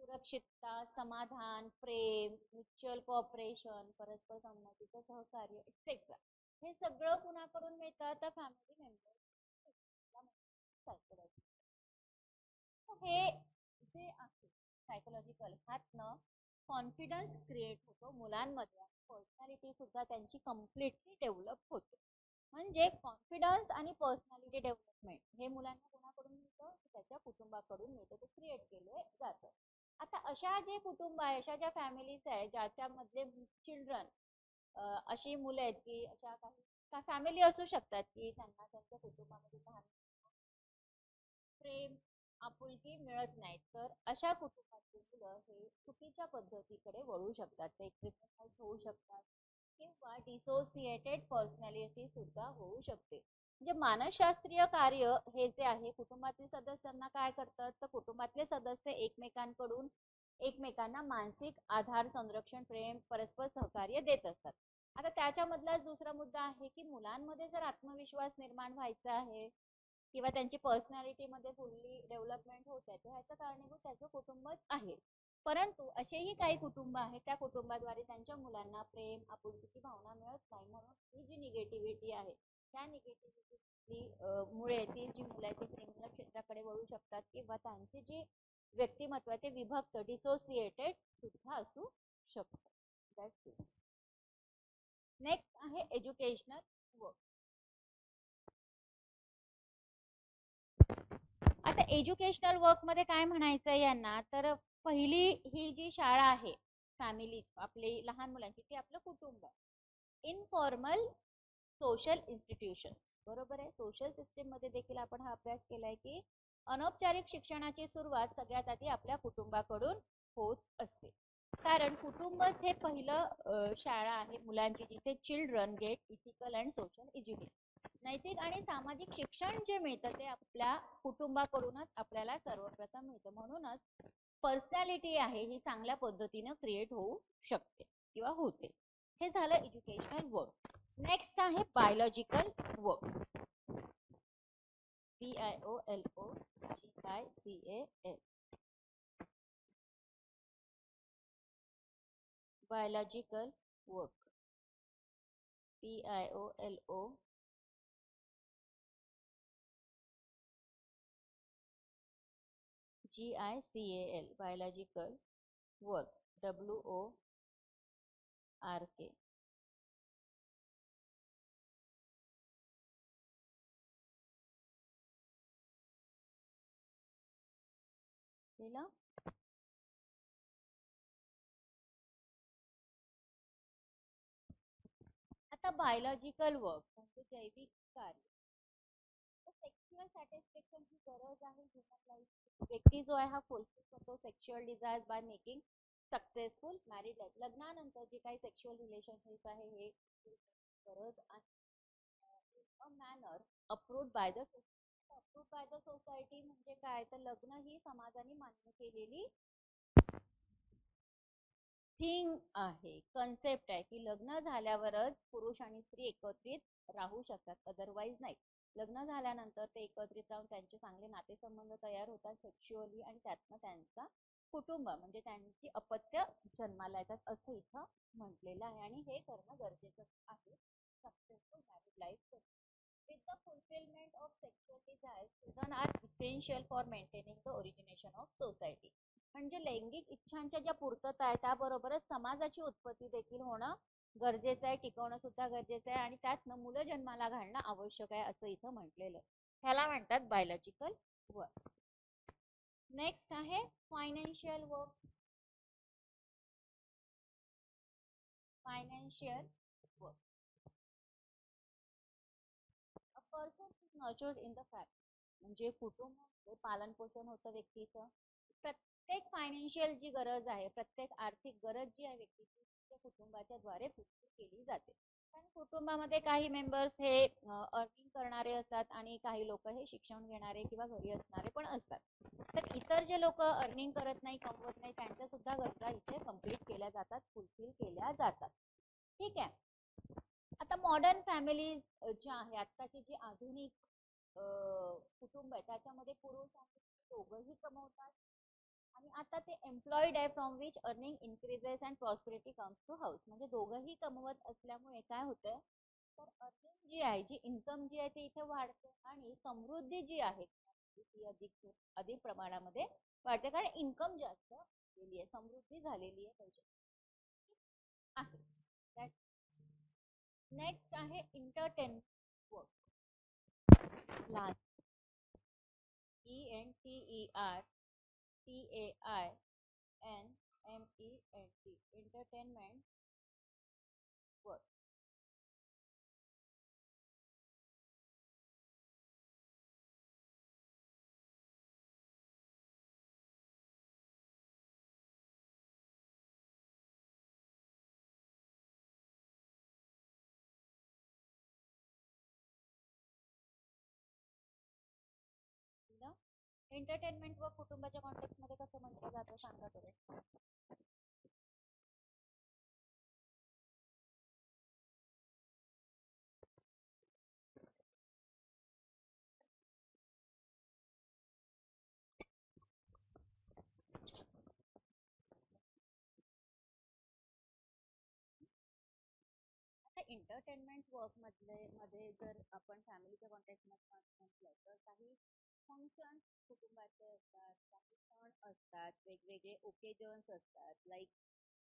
सुरक्षितता, समाधान, प्रेम, म्युच्युअल कोऑपरेशन, परस्पर संमतीचं सहकार्य एक्सेट्रा. हे सगळं कुणाकडून मिळतं तर फॅमिली मेंबर्स. सायकोलॉजी हे जे आहे सायकोलॉजिकल ह्यातनं कॉन्फिडन्स क्रिएट होतो मुलांमध्ये, पर्सनॅलिटी सुद्धा त्यांची कम्प्लिटली डेव्हलप होते. म्हणजे कॉन्फिडन्स आणि पर्सनॅलिटी डेव्हलपमेंट हे मुलांना कोणाकडून मिळतं, त्याच्या कुटुंबाकडून मिळतं, ते क्रिएट केलं जातं. आता अशा जे कुटुंब आहे, अशा ज्या फॅमिलीज आहे ज्याच्यामधले चिल्ड्रन, अशी मुलं आहेत की अशा काही फॅमिली असू शकतात की त्यांना त्यांच्या कुटुंबामध्ये प्रेम, आपुलकी मिळत नाही, तर अशा कुटुंबातील मुलं हे चुकीच्या पद्धतीकडे वळू शकतात, ते क्रिमिनल होऊ शकतात किंवा डिसोसिएटेड पर्सनॅलिटी सुद्धा होऊ शकते. म्हणजे मानसशास्त्रीय कार्य हे जे आहे कुटुंबातील सदस्यांना काय करतात तर कुटुंबातले सदस्य एकमेकांकडून एकमेकांना मानसिक आधार, संरक्षण, प्रेम, परस्पर सहकार्य देत असतात. आता त्याच्यामधलाच दुसरा मुद्दा आहे की मुलांमध्ये जर आत्मविश्वास निर्माण व्हायचा आहे किंवा त्यांची पर्सनॅलिटी मध्ये फुल्ली डेव्हलपमेंट होत आहे तर ह्याचं कारणीभूत त्याचं कुटुंबच आहे. परंतु असेही काही कुटुंब आहेत त्या कुटुंबाद्वारे त्यांच्या मुलांना प्रेम, आपुलकीची भावना मिळत नाही, म्हणून ही जी निगेटिव्हिटी आहे त्या निगेटिव्हिटी मुळे ती जी मुलं आहेत ते क्रिमिनल क्षेत्राकडे वळू शकतात किंवा त्यांची जी व्यक्तिमत्व ते विभक्त, डिसोसिएटेड सुद्धा असू शकतं. नेक्स्ट आहे एज्युकेशनल वर्क. आता एज्युकेशनल वर्क मध्ये काय म्हणायचं यांना तर पहिली ही जी शाळा आहे फॅमिली आपली लहान मुलांची ती आपलं कुटुंब. इनफॉर्मल सोशल इन्स्टिट्यूशन, बरोबर आहे. सोशल सिस्टीम मध्ये देखील आपण हा अभ्यास केलाय की अनौपचारिक शिक्षणाची सुरुवात सगळ्यात आधी आपल्या कुटुंबाकडून होत असते, कारण कुटुंब हे पहिलं शाळा आहे मुलांची जिथे children gate ethical and social education. नैतिक आणि सामाजिक शिक्षण जे मिळतं ते आपल्या कुटुंबाकडूनच आपल्याला सर्वप्रथम मिळतं. म्हणूनच पर्सनॅलिटी आहे ही चांगल्या पद्धतीनं क्रिएट होऊ शकते किंवा होते. हे झालं एज्युकेशनल वर्क. नेक्स्ट आहे biological work. BIOLOGICAL. biological work. BIOLOGICAL. biological work. WORK. केलं. आता बायोलॉजिकल वर्क म्हणजे जैविक कार्य. सेक्शुअल सॅटिस्फॅक्शनची गरज आहे ह्युमन लाईफ. व्यक्ती जो आहे हा फुलफिल करतो sexual desires by making successful married life. लग्नानंतर जे काही सेक्शुअल रिलेशनशिप आहे हे गरज आहे. A manner approved by the society. Approved by the society म्हणजे काय, तर लग्न ही समाजाने मान्य केलेली थिंग आहे, कन्सेप्ट आहे की लग्न झाल्यावरच पुरुष आणि स्त्री एकत्रित राहू शकतात, अदरवाईज नाही. लग्न झाल्यानंतर ते एकत्रित राहून त्यांचे चांगले नातेसंबंध तयार होतात सेक्शुअली आणि त्यातनं त्यांचा कुटुंब म्हणजे त्यांची अपत्य जन्माला येतात असं इथं म्हटलेलं आहे. आणि हे करणं गरजेचं आहे successful married life. With the fulfilment of sexual desires children are essential for maintaining the origination of society. म्हणजे लैंगिक इच्छांच्या ज्या पूर्तता आहे त्याबरोबरच समाजाची उत्पत्ती देखील होणं गरजेचं आहे, टिकवणं सुद्धा गरजेचं आहे आणि त्यातनं मुलं जन्माला घालणं आवश्यक आहे असं इथं म्हटलेलं. ह्याला म्हणतात बायोलॉजिकल वर्क. नेक्स्ट आहे financial work. Financial work. A person is nurtured in the family म्हणजे कुटुंब पालन पोषण होतं व्यक्तीचं. प्रत्येक फायनान्शियल जी गरज आहे, प्रत्येक आर्थिक गरज जी आहे व्यक्तीची त्या कुटुंबाच्या द्वारे पूर्ण केली जाते. कारण कुटुंबामध्ये काही मेंबर्स हे अर्निंग करणारे असतात आणि काही लोक हे शिक्षण घेणारे किंवा घरी असणारे पण असतात. तर इतर जे लोक अर्निंग करत नाही, कमवत नाही, त्यांच्या सुद्धा गरजा इथे कम्प्लीट केल्या जातात, फुलफिल केल्या जातात. ठीक आहे. आता मॉडर्न फॅमिलीज ज्या आहे, आत्ताची जी आधुनिक कुटुंब आहे त्याच्यामध्ये पुरुष आणि दोघंही कमवतात आणि आता ते एम्प्लॉईड आहे from which earning increases and prosperity comes to house. म्हणजे दोघंही कमवत असल्यामुळे काय होतंय, तर अर्निंग जी आहे, जी इन्कम जी आहे ती इथे वाढते आणि समृद्धी जी आहे ती अधिक अधिक प्रमाणामध्ये वाढते कारण इन्कम जास्त झालेली आहे, समृद्धी झालेली आहे त्याची आहे. नेक्स्ट आहे entertainment work. Last ENTERTAINMENT entertainment work. Entertainment work कुटुंबाच्या कॉन्टेक्स्ट मध्ये कसं म्हटलं जातं सांगा बरं. एंटरटेनमेंट वर्क मध्ये जर आपण फॅमिलीच्या कॉन्टॅक्ट मध्ये म्हटलं तर काही फंक्शन कुटुंबाचे असतात, काही सण असतात, वेगवेगळे ओकेजन्स असतात, लाईक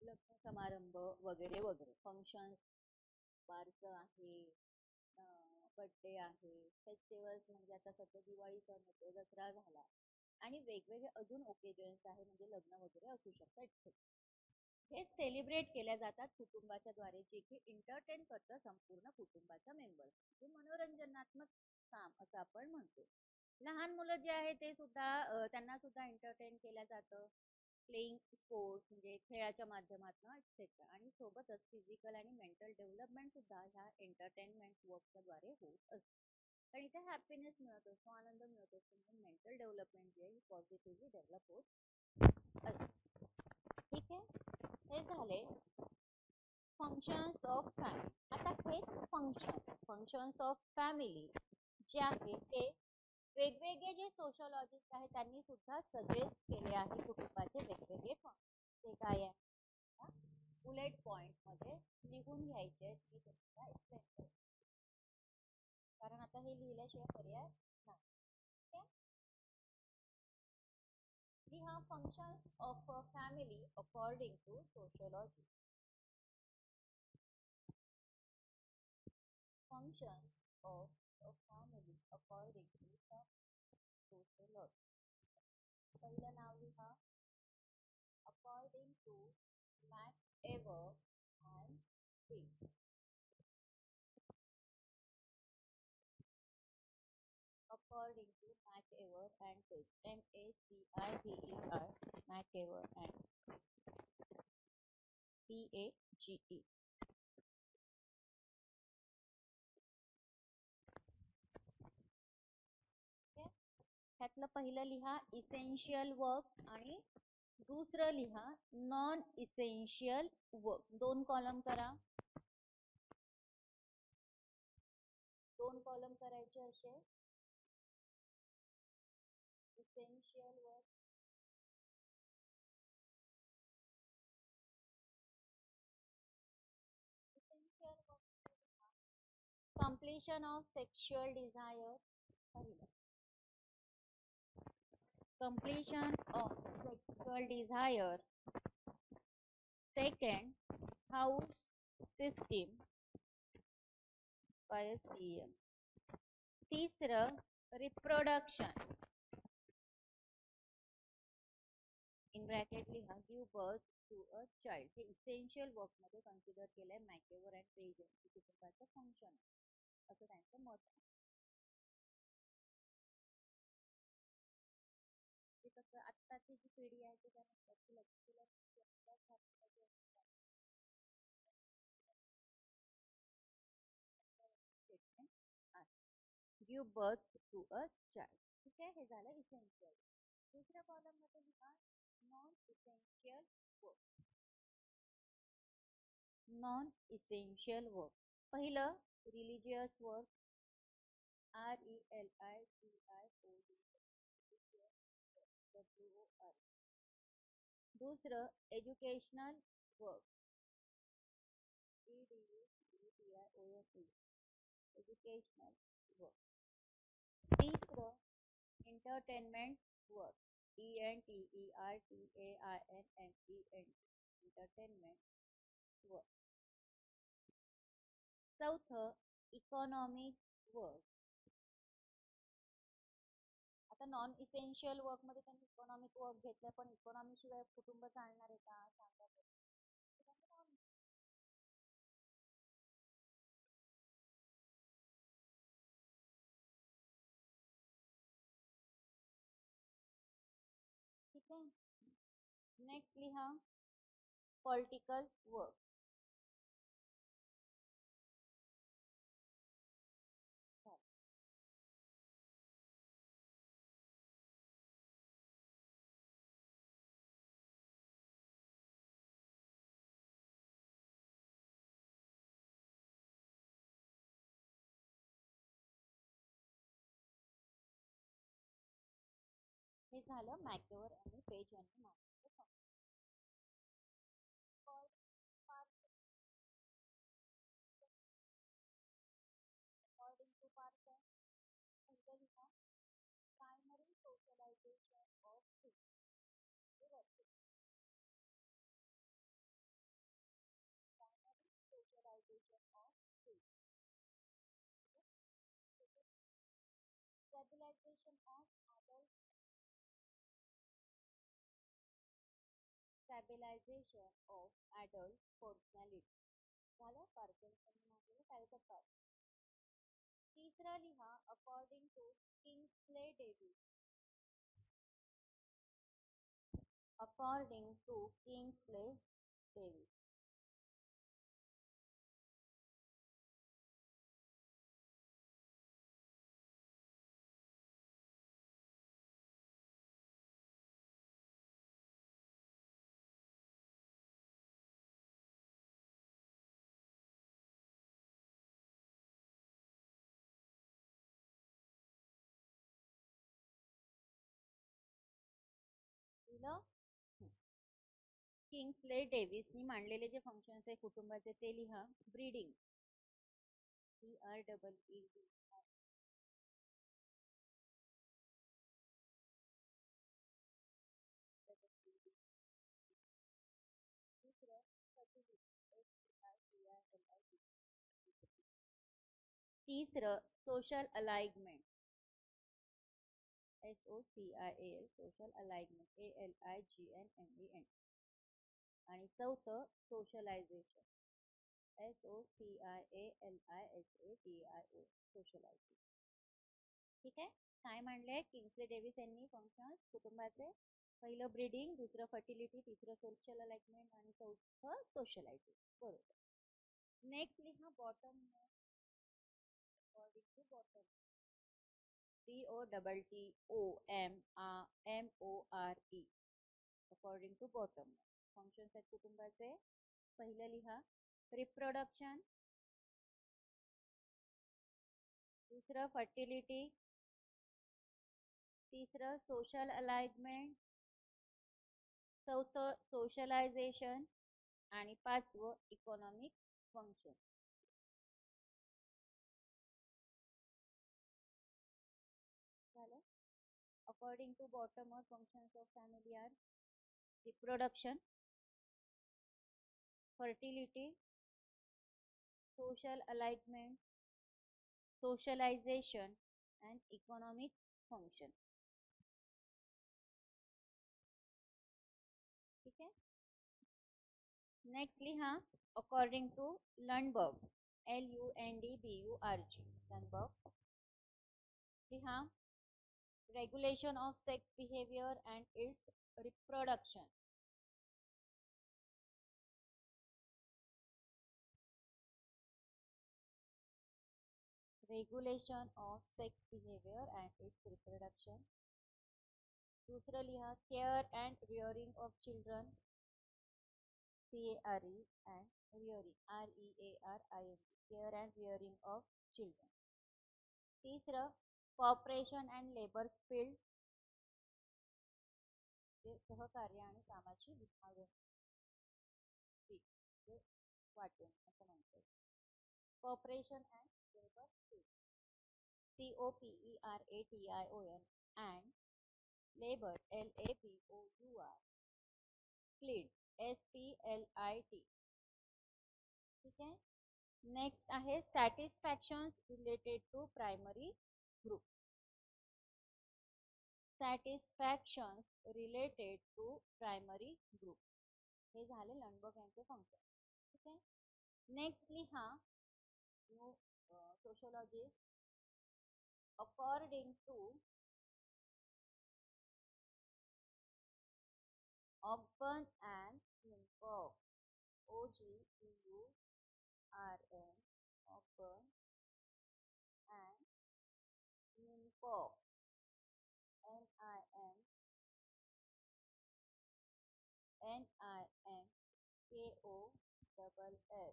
लग्न समारंभ वगैरे वगैरे फंक्शन्स, बारसं आहे, बर्थडे आहे, फेस्टिवल्स म्हणजे आता सध्या दिवाळी सण होते, दसरा झाला आणि वेगवेगळे अजून ओकेजन्स आहे म्हणजे लग्न वगैरे असू शकतात. हे सेलिब्रेट केल्या जातात कुटुंबाच्या द्वारे, जे की एंटरटेन करतं संपूर्ण कुटुंबाच्या मेंबर्स. हे मनोरंजनात्मक काम असं आपण म्हणतो. लहान मुलं जे आहे ते सुद्धा त्यांना सुद्धा एंटरटेन केल्या जातं प्लेइंग स्पोर्ट्स म्हणजे खेळाच्या माध्यमातून एक्सेट्रा. आणि सोबतच फिजिकल आणि मेंटल डेव्हलपमेंट सुद्धा ह्या एंटरटेनमेंट वर्कच्या द्वारे होत असते. कारण इथे हॅपीनेस मिळत असतो, आनंद मिळत असतो, म्हणून मेंटल डेव्हलपमेंट जी आहे ही पॉझिटिव्हली डेव्हलप होत असते. ठीक आहे, हे झाले फंक्शन्स ऑफ फॅमिली. आता आता हेच फंक्शन्स ऑफ फॅमिली जे आहे ते वेगवेगळे जे सोशोलॉजिस्ट आहेत त्यांनी सुद्धा सजेस्ट केले आहे कुटुंबाचे वेगवेगळे फंक्शन. ते काय आहे बुलेट पॉइंट मध्ये लिहून घ्यायचे आहेत, मी तुम्हाला एक्सप्लेन करते कारण आता हे लिहिल्याशिवाय पर्याय नाही. लिहा functions of a family according to sociology. Functions of a family according to the sociology. पहिलं नाव लिहा according to MacEver and Page. According to MacEver and Page. MACIVER MacEver and PAGE. त्यातलं पहिलं लिहा इसेन्शियल वर्क आणि दुसरं लिहा non essential work. दोन column करा, दोन कॉलम करायचे असे. Essential work, essential work completion of sexual desire. Completion of sexual desire. Second, house system ISTM. तिसरं reproduction. In bracket लिहा give birth to a child. हे essential work मध्ये consider केलंय मॅकेवर अँड पेज यांची कुटुंबाचं फंक्शन असं त्यांचं मत आहे. कसं आत्ताची जी पिढी आहे त्याच्यानंतरची give birth to a child. ठीक आहे, हे झालं इसेन्शियल. दुसऱ्या कॉलम मध्ये लिहा non essential work. Non essential work पहिलं रिलिजियस वर्क RELIGIOUSWOR. दुसरं educational work EDUCTION educational work. तिसरं entertainment work ENTERTAINMENT entertainment work. चौथं इकॉनॉमिक वर्क. आता नॉन इसेन्शियल वर्क मध्ये त्यांनी इकॉनॉमिक वर्क घेतलं, पण इकॉनॉमी शिवाय कुटुंब चालणार आहे का सांगा. ठीक आहे, नेक्स्ट लिहा पॉलिटिकल वर्क. हे झालं मॅकेवर आणि पेज यांनी मांडलेलं according to Parson. Primary socialisation of socialization of food. Stabilization of adult. Stabilization of adult personality. झालं पार्किन्सन मागेलं कायचं पार्ट. तिसरा लिहा according to Kingsley Davis. According to Kingsley Davis. लिहिलं. किंग्सले डेव्हिसनी मांडलेले जे फंक्शन्स आहे कुटुंबाचे ते लिहा. Breeding, BREED. तिसरं social alignment, SOCIAL, social alignment, ALIGNMENT. आणि चौथं सोशलायझेशन, SOCIALISATIO, सोशलायझेशन. ठीक आहे. काय मांडले किंग्सले डेव्हिस यांनी फंक्शन्स कुटुंबाचे? पहिलं ब्रीडिंग, दुसरं फर्टिलिटी, तिसरं सोशल अलाइनमेंट आणि चौथं सोशलायझेशन. बरोबर. नेक्स्ट लिहा Bottomore. According to Bottom, BOTTOMMORE, according to Bottom functions आहेत कुटुंबाचे. पहिलं लिहा रिप्रोडक्शन, दुसरं फर्टिलिटी, तिसरं सोशल अलाइनमेंट, चौथं सोशलायझेशन आणि पाचवं इकॉनॉमिक फंक्शन. झालं. According to Bottom of functions of family are reproduction, fertility, social alignment, socialization and economic function. ठीक है. नेक्स्ट लिहा अकॉर्डिंग टू लंडबर्ग, LUNDBURG, लंडबर्ग. लिहा regulation of sex behaviour end it's reproduction. Regulation of sex behaviour end it's reproduction. दूसरा लिहा care end rearing of children, CARE and rearing, REARING, care and rearing of children. तीसरा cooperation and labour skill, सहकार्य आणि कामाची विभागणी, वाटून असं म्हणतात. Cooperation and labour skill, COPERATION and labor, LABOUR, split, SPLIT. ठीक आहे. नेक्स्ट आहे satisfaction related to primary group. Satisfaction related to primary group. हे झाले लंडबर्ग यांचे फंक्शन. ठीक आहे. नेक्स्ट लिहा new sociology. According to Ogburn and Nimkoff, OGBURN, Ogburn and Nimkoff, NINKOFF.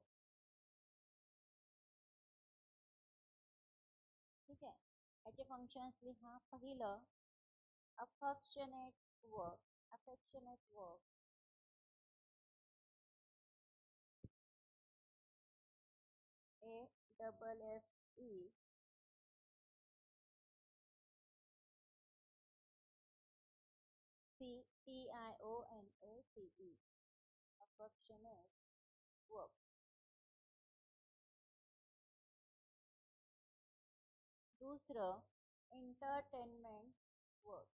ठीक आहे. याचे फंक्शन्स लिहा. पहिलं affectionate work, affectionate work, AFFE, CTIONACE, affectionate work. दूसरं entertainment work,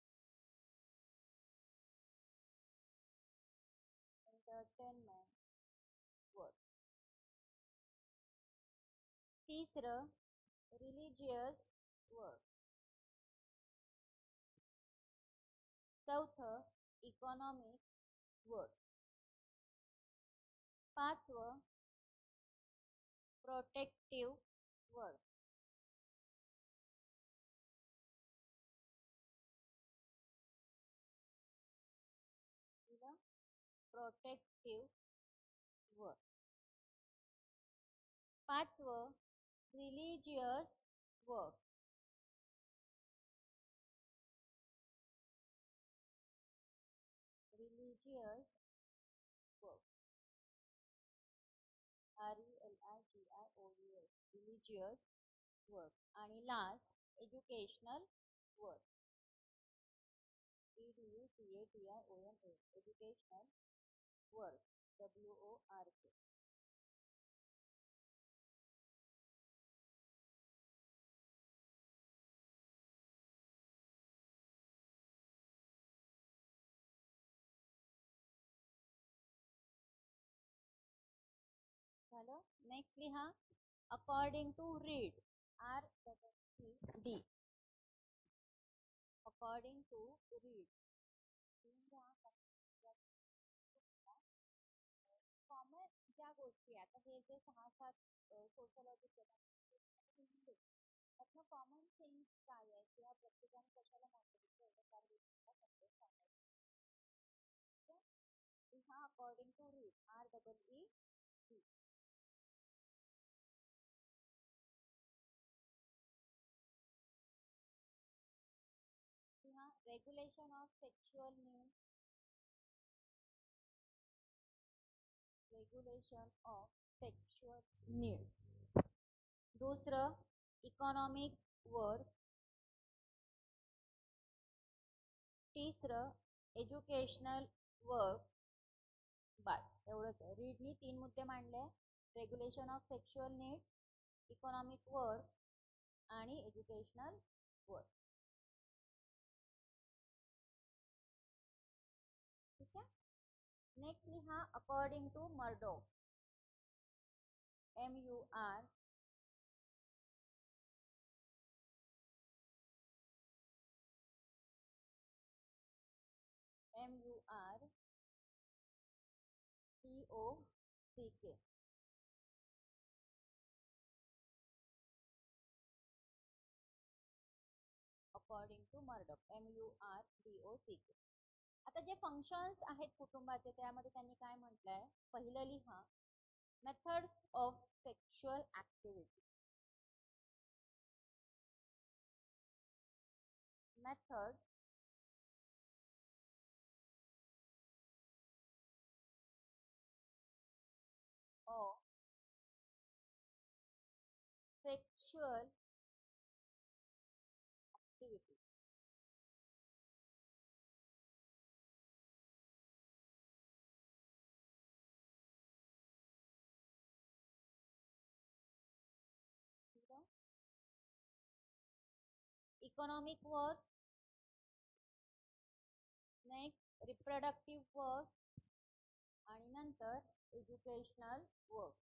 entertainment work. तीसरं religious work. चौथं इकॉनॉमिक वर्क. पाचवं प्रोटेक्टिव्ह वर्क. Protective work. पाचवं रिलिजियस वर्क. Religious work. आणि last educational work. EDUCATIONA educational work. WORK. झालं. Next लिहा according to Reed. REED. According to Reed. Common ज्या गोष्टी आता हे जे 6-7 सोशलॉजी त्यातनं कॉमन सेन्स काय आहे किंवा प्रत्येकाने कशाला महत्व दिलं एवढं 4 गोष्टींना समजून सांगायचं. हा according to Reed. REED. Regulation of sexual need. Regulation of sexual need. दुसरं इकॉनॉमिक वर्क. तिसरं एज्युकेशनल वर्क. बस एवढंच आहे. रीडनी 3 मुद्दे मांडले. Regulation of sexual needs, economic work आणि एज्युकेशनल वर्क. ठीक आहे. नेक्स्ट लिहा according to Murdock. MUR. TOCK. According to Murdock. MURDOCK. आता जे फंक्शन्स आहेत कुटुंबाचे त्यामध्ये त्यांनी काय म्हटलंय. पहिलं लिहा methods of sexual activity. Method of sexual activity. Economic work. Next reproductive work आणि नंतर एज्युकेशनल वर्क.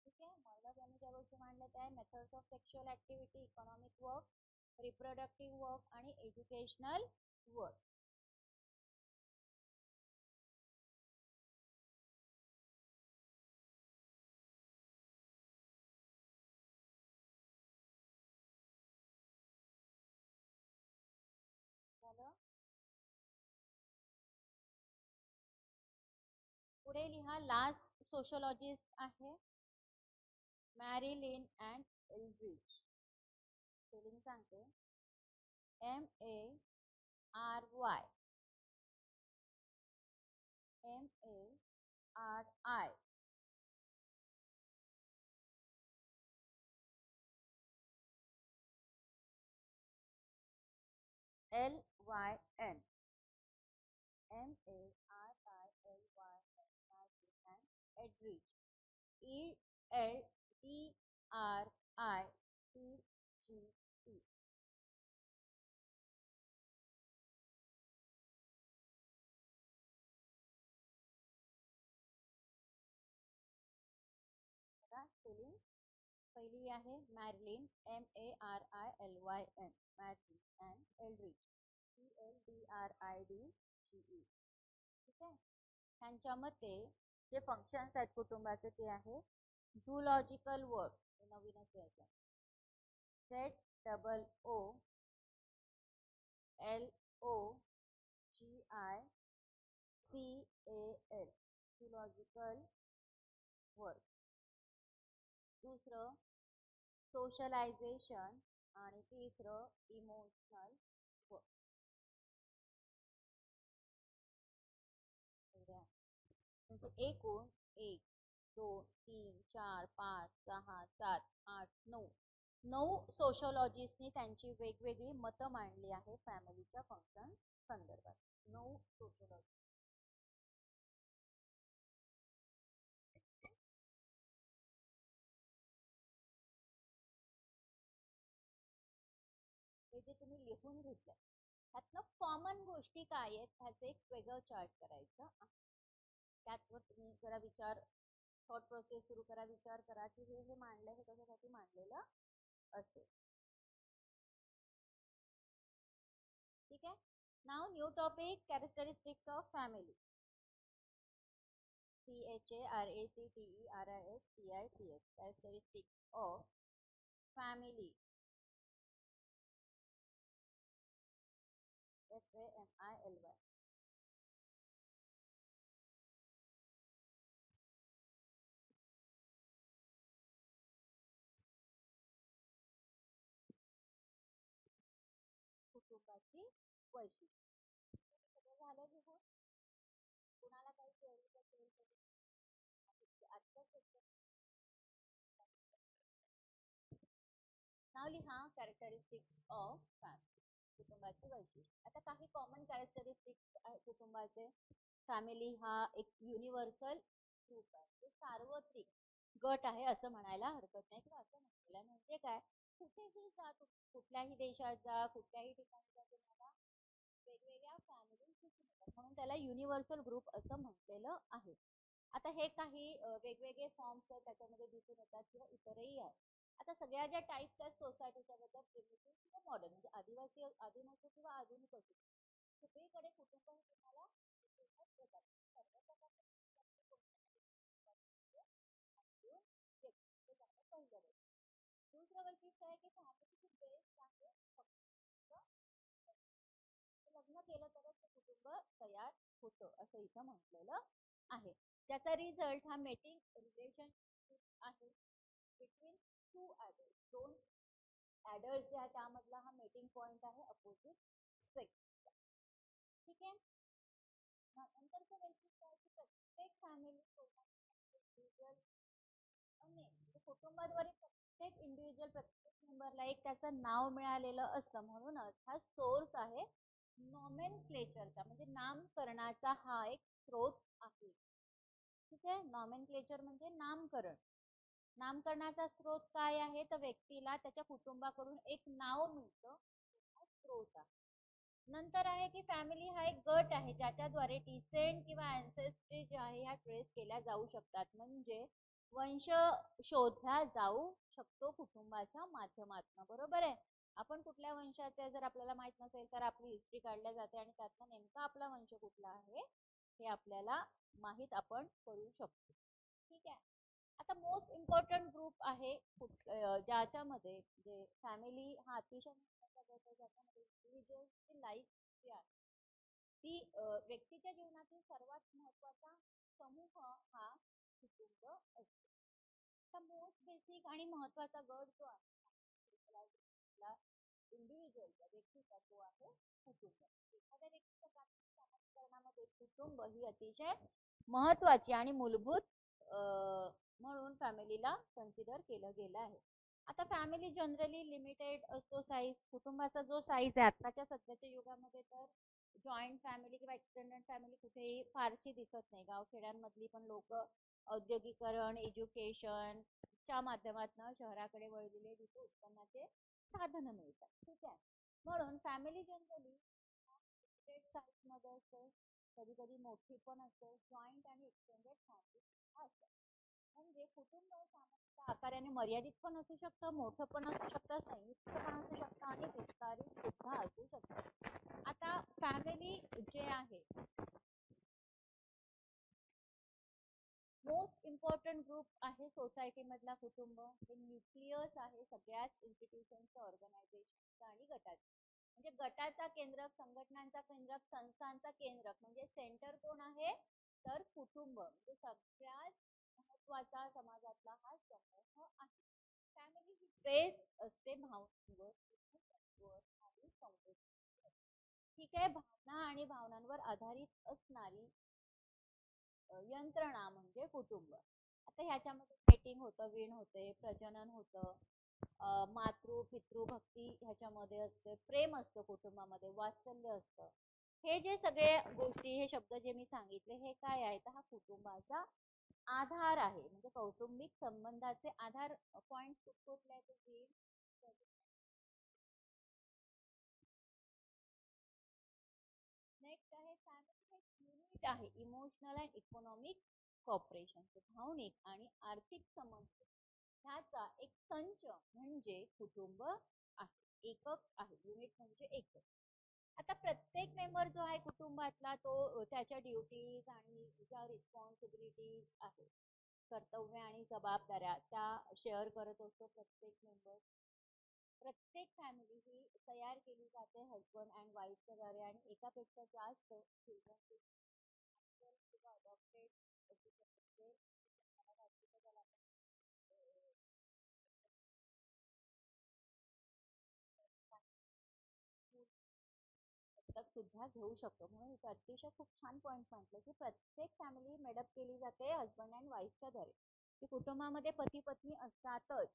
ठीक आहे. मला त्यांनी ज्या गोष्टी मांडल्या त्या methods of sexual activity, economic work, reproductive work आणि एज्युकेशनल वर्क. झालं. पुढे लिहा लास्ट सोशोलॉजिस्ट आहे मॅरिलिन अँड एल्ड्रिच. स्पेलिंग सांगते. MARY. MARI. LYN. MARILYN. and Edrich. ELDRITGE. Spelling पहिली आहे Marilyn. MARILYN. Marilyn and Eldridge. ELDRIDGE. ठीक आहे. त्यांच्या मते जे फंक्शन्स आहेत कुटुंबाचे ते आहे झूलॉजिकल वर्क. नवीनच यायचं. ZOOLOGICAL. Zoological work. दुसरं सोशलायझेशन आणि तिसरं इमोशनल वर्क. एकूण 1 2 3 4 5 6 7 8 9 सोशोलॉजिस्टनी त्यांची वेगवेगळी मतं मांडली आहे फॅमिलीच्या फंक्शन संदर्भात. 9 सोशोलॉजी. हे जे तुम्ही लिहून घेतलं त्यातनं कॉमन गोष्टी काय आहेत ह्याचं एक वेगळं चार्ट करायचं. त्यातवर तुम्ही जरा विचार थॉट प्रोसेस सुरू करा, विचार करा की हे मांडलं हे कशासाठी मांडलेलं असेल. ठीक आहे. नाव new topic characteristics of family. CHARACTERISTICS characteristics of family. FAMILY. कुटुंबाची वैशिष्ट्य. सगळं झालं लिहून. कुणाला काही क्वेरी असेल तर नाव लिहा कॅरेक्टरिस्टिक्स ऑफ फॅमिली. कुटुंबाची वैशिष्ट्य. आता काही कॉमन कॅरेक्टरिस्टिक्स आहे कुटुंबाचे. फॅमिली हा एक युनिव्हर्सल ग्रुप आहे, सार्वत्रिक गट आहे असं म्हणायला हरकत नाही. किंवा असं म्हटलेलं म्हणजे काय, कुठेही जा, कुठल्याही देशात जा, कुठल्याही ठिकाणी जा, तुम्हाला वेगवेगळ्या फॅमिली दिसून येतात, म्हणून त्याला युनिव्हर्सल ग्रुप असं म्हटलेलं आहे. आता हे काही वेगवेगळे फॉर्म्स आहेत त्याच्यामध्ये दिसून येतात किंवा इतरही आहेत. आता सगळ्या ज्या टाईप्स आहेत सोसायटीच्या बद्दल, प्रिमिटिव्ह किंवा मॉडर्न, म्हणजे आदिवासी आदिवासी किंवा आधुनिक असू, सगळीकडे कुटुंब हे तुम्हाला येतात. सर्व प्रकारचे पहिलं दुसरं वैशिष्ट्य आहे की फॅमिलीची बेस्ट आहे लग्न केलं तरच ते कुटुंब तयार होतं असं इथं म्हटलेलं आहे. त्याचा रिझल्ट हा मेटिंग रिलेशनशिप आहे बिटवीन टू ॲडल्ट. दोन ॲडल्ट जे आहे त्यामधला हा मेटिंग पॉइंट आहे अपोजिट सेक्स. ठीक आहे. नंतरचं वैशिष्ट्य आहे की प्रत्येक फॅमिली कुटुंबाद्वारे प्रत्येक इंडिव्हिज्युअल प्रत्येक मेंबरला एक त्याचं नाव मिळालेलं असतं, म्हणूनच हा सोर्स आहे नॉमेनक्लेचरचा, म्हणजे नामकरणाचा हा एक स्रोत आहे. ठीक आहे. नॉमेनक्लेचर म्हणजे नामकरण. नामकरणाचा स्रोत काय आहे, तर व्यक्तीला त्याच्या कुटुंबाकडून एक नाव मिळतं, हा स्रोत आहे. नंतर आहे की फॅमिली हा एक गट आहे ज्याच्याद्वारे डिसेंट किंवा अँसेस्ट्री जे आहे ह्या ट्रेस केल्या जाऊ शकतात, म्हणजे वंश शोधला जाऊ शकतो कुटुंबाच्या माध्यमातून. बरोबर आहे. आपण कुठल्या वंशाचे जर आपल्याला माहित नसेल तर आपली हिस्ट्री काढल्या जाते आणि त्यातनं नेमका आपला वंश कुठला आहे हे आपल्याला माहित आपण करू शकतो. ठीक आहे. आता मोस्ट इम्पॉर्टंट ग्रुप आहे ज्याच्यामध्ये जे फॅमिली हा अतिशय महत्त्वाचा गट आहे, ज्याच्यामध्ये इंडिव्हिज्युअलची लाईफ जी आहे ती व्यक्तीच्या जीवनातील सर्वात महत्त्वाचा समूह हा कुटुंब असतो. आता मोस्ट बेसिक आणि महत्त्वाचा गट जो आहे इंडिव्हिज्युअलचा व्यक्तीचा तो आहे कुटुंब. एखाद्या व्यक्तीच्या समाजीकरणामध्ये कुटुंब ही अतिशय महत्त्वाची आणि मूलभूत म्हणून फॅमिलीला कन्सिडर केलं गेलं आहे. आता फॅमिली जनरली लिमिटेड असतो साईज. कुटुंबाचा जो साईज आहे आताच्या सध्याच्या युगामध्ये तर जॉईंट फॅमिली किंवा एक्सटेंडेड फॅमिली कुठेही फारशी दिसत नाही. गावखेड्यांमधली पण लोक औद्योगिकरण, एज्युकेशनच्या माध्यमातून शहराकडे वळलेले तिथे उत्पन्नाचे साधनं मिळतात. ठीक आहे. म्हणून फॅमिली जनरली लिमिटेड साईज मध्ये असते, कधी कधी मोठी पण असते. जॉईंट आणि एक्सटेंडेड फॅमिली असतात. म्हणजे कुटुंब सामान्यतः आकाराने मर्यादित पण असू शकतं, मोठं पण असू शकतं, संयुक्त पण असू शकतं आणि विस्तारित सुद्धा असू शकतं. आता फॅमिली जे आहे मोस्ट इम्पॉर्टंट ग्रुप आहे सोसायटी मधला कुटुंब. हे न्यूक्लियस आहे सगळ्याच इन्स्टिट्यूशनचं, ऑर्गनायझेशनचं आणि गटाचं. म्हणजे गटाचा केंद्रक, संघटनांचा केंद्रक, संस्थांचा केंद्रक, म्हणजे सेंटर कोण आहे तर कुटुंब, म्हणजे सगळ्यात महत्त्वाचा समाजातला हा समूह आहे. फॅमिली ही बेस असते भावनांवर आणि संवेदनांवर. ठीक आहे. भावना आणि भावनांवर आधारित असणारी यंत्रणा म्हणजे कुटुंब. आता ह्याच्यामध्ये मेटिंग होतं, वीण होते, प्रजनन होतं, मातृ पितृ भक्ती ह्याच्यामध्ये असते, प्रेम असतं कुटुंबामध्ये, वात्सल्य असतं. हे जे सगळे गोष्टी, हे शब्द जे मी सांगितले, हे काय आहे तर हा कुटुंबाचा आधार आहे. म्हणजे कौटुंबिक संबंधाचे आधार पॉइंट कुठले आहेत? नेक्स्ट आहे फॅमिली हे युनिट आहे इमोशनल अँड इकॉनॉमिक कॉपरेशन, भावनिक आणि आर्थिक संबंध ह्याचा एक संच म्हणजे कुटुंब आहे. एकक आहे, युनिट म्हणजे एकक. आता प्रत्येक मेंबर जो आहे कुटुंबातला तो त्याच्या ड्युटीज आणि ज्या रिस्पॉन्सिबिलिटीज आहेत, कर्तव्य आणि जबाबदाऱ्या त्या शेअर करत असतो प्रत्येक मेंबर. प्रत्येक फॅमिली ही तयार केली जाते हजबंड अँड वाईफच्या द्वारे आणि एकापेक्षा जास्त चिल्ड्रन किंवा अडॉप्टेड असू शकते. सुद्धा घेऊ शकतो. म्हणून इथे अतिशय खूप छान पॉईंट म्हटलं की प्रत्येक फॅमिली मेडअप केली जाते हजबंड अँड वाईफच्या द्वारे. की कुटुंबामध्ये पती पत्नी असतातच,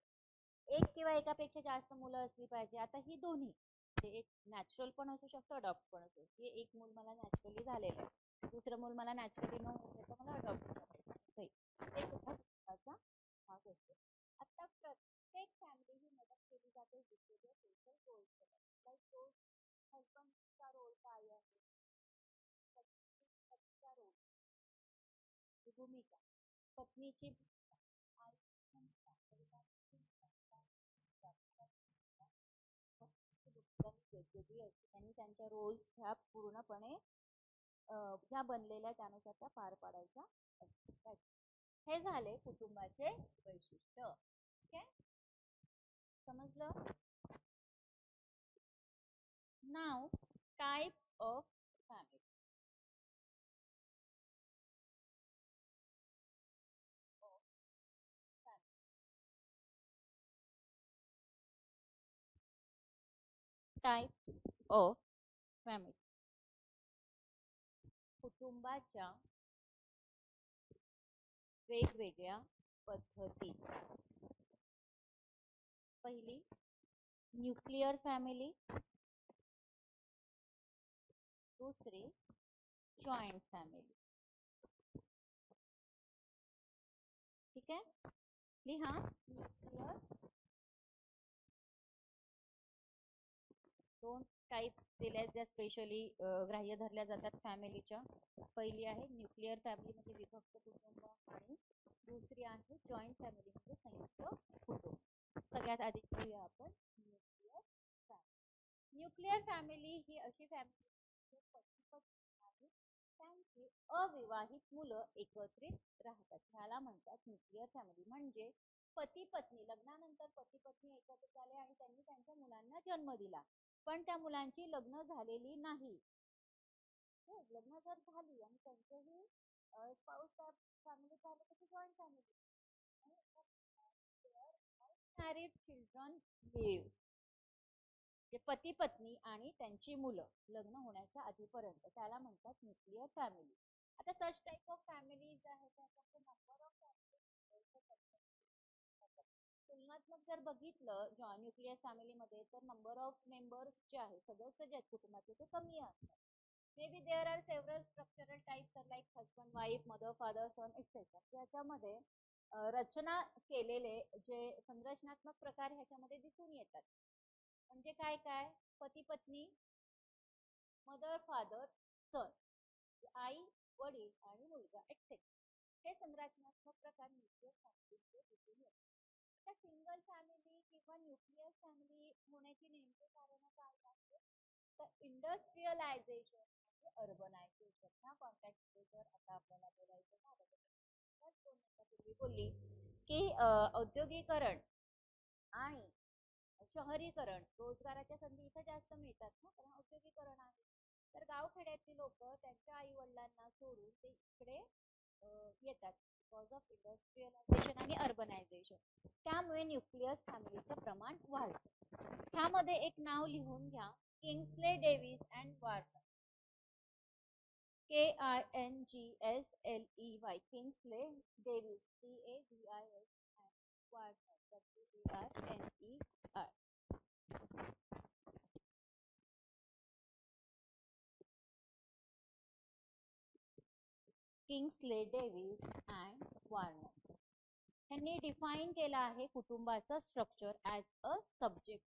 एक किंवा एकापेक्षा जास्त मुलं असली पाहिजे. आता ही दोन्ही एक नॅचरल पण असू शकतो, अडॉप्ट पण असू शकतो. एक मूल मला नॅचरली झालेलं आहे, दुसरं मूल मला नॅचरली न होतं मला अडॉप्ट करायचं, ते सुद्धा कुटुंबाचा भाग असतो. आता प्रत्येक फॅमिली ही मदत केली जाते सोशल गोल्स लाईक हजबंडचा रोल काय आहे, पत्नीचा रोल, भूमिका, पत्नीची वेगवेगळी असते. त्यांनी त्यांच्या रोल्स ह्या पूर्णपणे ज्या बनलेल्या त्यानुसार त्या पार पाडायच्या असतात. हे झाले कुटुंबाचे वैशिष्ट्य. ओके, समजलं? नाव types of family. Types of family. कुटुंबाच्या वेगवेगळ्या पद्धती. पहिली न्यूक्लियर फॅमिली, दुसरी जॉइंट फॅमिली. ठीक आहे, लिहा. न्यूक्लियर दोन टाईप दिल्या ज्या स्पेशली ग्राह्य धरल्या जातात फॅमिलीच्या. पहिली आहे न्यूक्लियर फॅमिली म्हणजे विभक्त कुटुंब, आणि दुसरी आहे जॉईंट फॅमिली म्हणजे संयुक्त कुटुंब. सगळ्यात आधी घेऊया आपण न्यूक्लियर फॅमिली. न्यूक्लियर फॅमिली ही अशी फॅमिली आणि त्यांची अविवाहित मुलं एकत्रित राहतात, ह्याला म्हणतात न्यूक्लियर फॅमिली. म्हणजे पती पत्नी लग्नानंतर पती पत्नी एकत्रित झाले आणि त्यांनी त्यांच्या मुलांना जन्म दिला, पण त्या मुलांची लग्न झालेली नाही. लग्न जर झाली आणि त्यांचेही स्पाऊस फॅमिली झाले तर joint family. Married children live, पती पत्नी आणि त्यांची मुलं लग्न होण्याच्या आधीपर्यंत, त्याला म्हणतात न्यूक्लियर फॅमिली. आता सच टाईप ऑफ फॅमिलीज आहे त्याच्यामध्ये नंबर ऑफ तुलनात्मक जर बघितलं न्यूक्लियर फॅमिलीमध्ये तर नंबर ऑफ मेंबर्स जे आहे, सदस्य जे आहेत कुटुंबाचे ते कमी असतात. May be there are several structural types like husband wife, mother father son etcetera. याच्यामध्ये रचना केलेले जे संरचनात्मक प्रकार ह्याच्यामध्ये दिसून येतात. म्हणजे काय काय, पती पत्नी, मदर फादर सन, आई वडील आणि मुलगा एक्सेट्रा. हे संरचनात्मक प्रकार न्यूक्लियर फॅमिलीमध्ये दिसून येतात. आता सिंगल फॅमिली किंवा न्यूक्लियर फॅमिली होण्याची नेमके कारण काय आहे तर इंडस्ट्रियलायझेशन आणि अर्बनायझेशन. ह्या कॉन्टॅक्टमध्ये जर आता आपल्याला बोलायचं झालं तर बोलली की औद्योगिकरण आणि शहरीकरण, रोजगाराच्या संधी इथे जास्त मिळतात ना, कारण औद्योगिकरण आहे. तर गावखेड्यातली लोक त्यांच्या आई वडिलांना सोडून ते इकडे येतात बिकॉज ऑफ इंडस्ट्रियलायझेशन आणि अर्बनायझेशन. त्यामुळे न्यूक्लियर फॅमिलीचं प्रमाण वाढतं. ह्यामध्ये एक नाव लिहून घ्या, Kingsley Davis and Warner. KINGSLEY, Kingsley Davis, DAVIS, and Warner, WARNER. Kingsley Davis and Warner यांनी डिफाईन केलं आहे कुटुंबाचं स्ट्रक्चर ॲज अ सब्जेक्ट.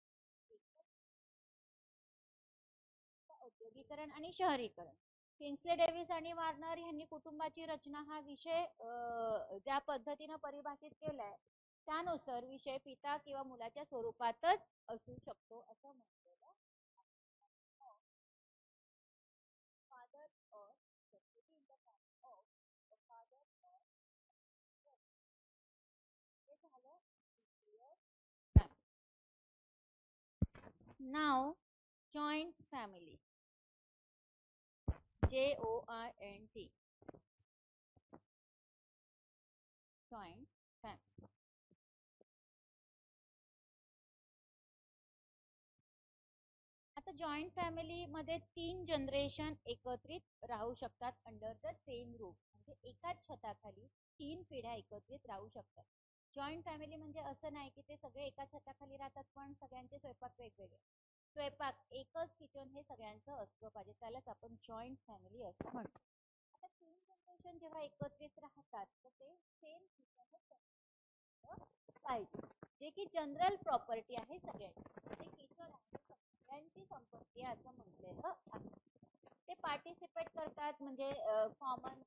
औद्योगिकरण आणि शहरीकरण. किंग्सले डेव्हिस आणि वार्नर यांनी कुटुंबाची रचना हा विषय ज्या पद्धतीनं परिभाषित केलाय त्यानुसार विषय पिता किंवा मुलाच्या स्वरूपातच असू शकतो असं म्हटलेलं. Father or Now, joint family. JOINT. Joint family. आता जॉईंट फॅमिली मध्ये 3 जनरेशन एकत्रित राहू शकतात अंडर द सेम रूफ. म्हणजे एकाच छताखाली 3 पिढ्या एकत्रित राहू शकतात. जॉईंट फॅमिली म्हणजे असं नाही की ते सगळे एकाच छताखाली राहतात पण सगळ्यांचे स्वयंपाक वेगवेगळे. स्वयंपाक एकच किचन हे सगळ्यांचं असलं पाहिजे त्यालाच आपण जॉईंट फॅमिली असं म्हणतो. आता 3 जनरेशन जेव्हा एकत्रित राहतात तर ते सेम किचनच पाहिजे जे की जनरल प्रॉपर्टी आहे सगळ्यांची. ते किचन आहे सगळ्यांची संपत्ती आहे असं म्हटलेलं आहे. ते पार्टिसिपेट करतात म्हणजे कॉमन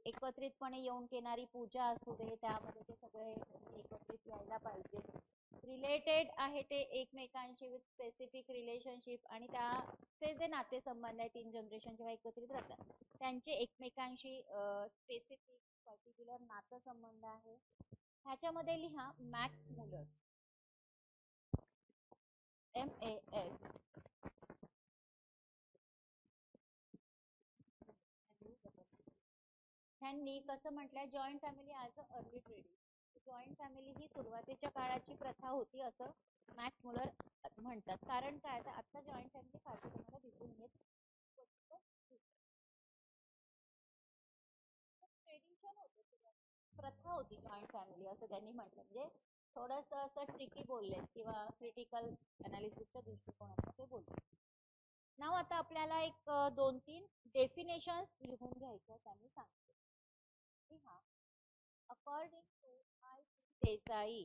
एकत्रितपणे येऊन केणारी पूजा असू दे त्यामध्ये ते सगळे एकत्रित यायला पाहिजे. रिलेटेड आहे ते एकमेकांशी विथ स्पेसिफिक रिलेशनशिप आणि त्याचे जे नातेसंबंध आहे 3 जनरेशन जेव्हा एकत्रित राहतात त्यांचे एकमेकांशी स्पेसिफिक पर्टिक्युलर नातेसंबंध आहे. ह्याच्यामध्ये लिहा मॅक्स मुलर MAS. त्यांनी कसं म्हटलंय joint family as a early tradition. Joint family ही सुरुवातीच्या काळाची प्रथा होती असं मॅक्स मुलर म्हणतात. कारण काय तर आता जॉईंट फॅमिली फारशी तुम्हाला दिसून येत ट्रेडिशन होते प्रथा होती जॉईंट फॅमिली असं त्यांनी म्हटलं. म्हणजे थोडंसं असं ट्रिकी बोलले किंवा क्रिटिकल अनालिसिसच्या दृष्टिकोनातून ते बोलले. नाव आता आपल्याला एक 2-3 डेफिनेशन्स लिहून घ्यायचं त्यांनी सांगितलं. हा according to I.P. Desai,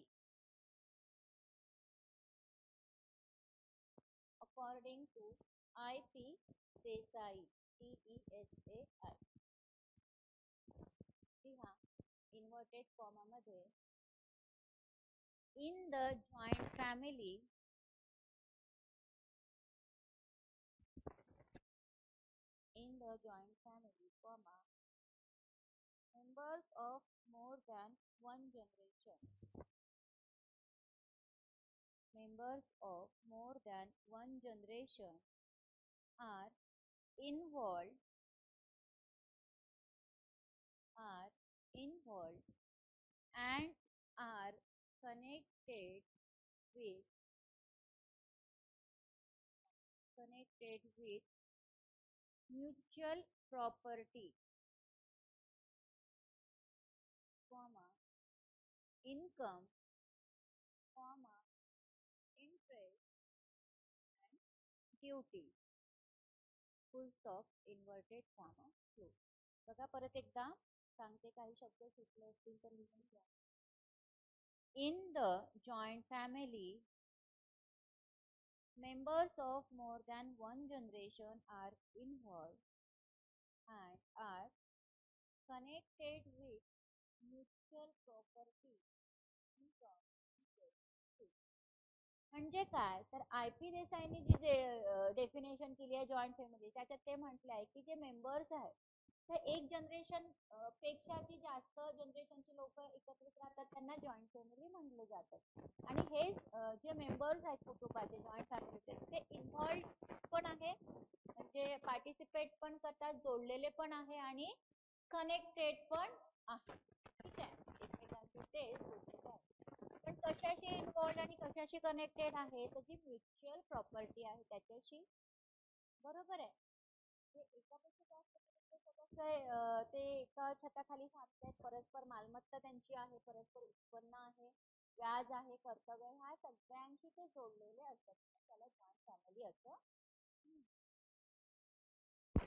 according to I.P. Desai, DESAI. लिहा इन्व्हर्टेड कॉमा मध्ये in the joint family comma members of more than one generation are involved and are connected with mutual property, income, interest and duty. Full stop, inverted comma, close. बघा परत एकदा सांगते काही शब्द सुचले असतील तर लिहून घ्या. In the joint family, members of more than one generation are involved and are connected with mutual property, income, म्हणजे काय तर I.P. देसाईंनी जी डेफिनेशन केली आहे जॉईंट फॅमिली त्याच्यात ते म्हटलं आहे की जे मेंबर्स आहेत तर एक जनरेशन पेक्षा जी जास्त जनरेशनची लोक एकत्रित राहतात त्यांना जॉईंट फॅमिली म्हटलं जातं. आणि हे जे मेंबर्स आहेत कुटुंबाचे जॉईंट फॅमिलीचे ते इन्व्हॉल्व पण आहे म्हणजे पार्टिसिपेट पण करतात जोडलेले पण आहे आणि कनेक्टेड पण आहे. ठीक आहे एकमेकांचे ते जोडलेले आहे. पण कशाशी इन्व्हॉल्व आणि कशाशी कनेक्टेड आहे तर जी म्युच्युअल प्रॉपर्टी आहे त्याच्याशी. बरोबर आहे. म्हणजे एकापेक्षा जास्त कुटुंब सदस्य ते एका छताखाली थांबतात. परस्पर मालमत्ता त्यांची आहे, परस्पर उत्पन्न आहे, व्याज आहे, कर्तव्य आहे, ह्या सगळ्यांशी ते जोडलेले असतात. त्याला जॉईंट फॅमिली असं.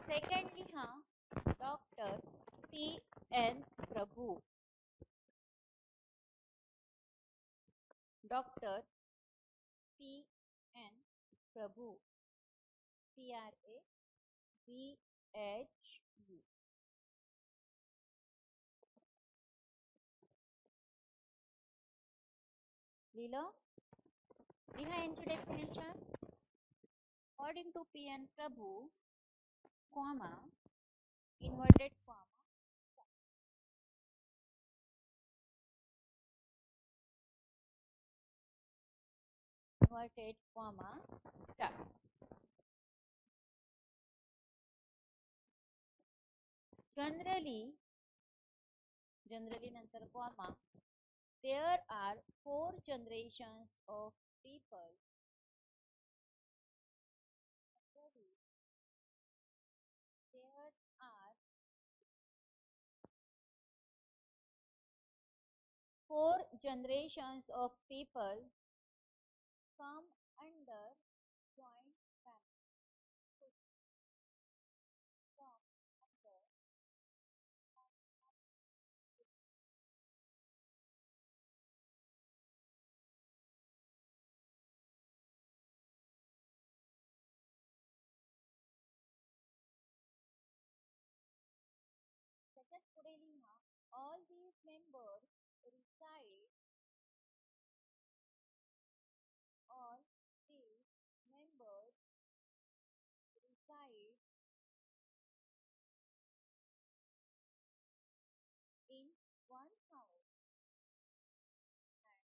सेकंडली हा doctor P.N. Prabhu. Doctor P.N. Prabhu, PRABHU. लिहिलं? लिहा यांची definition. According to P.N. Prabhu, comma, inverted comma, inverted comma, start. Generally नंतर comma, there are 4 generations of people. Generally, there are 4 generations of people come under joint family. Come under त्याच्यात पुढे लिहा all these members reside all these members reside in one house and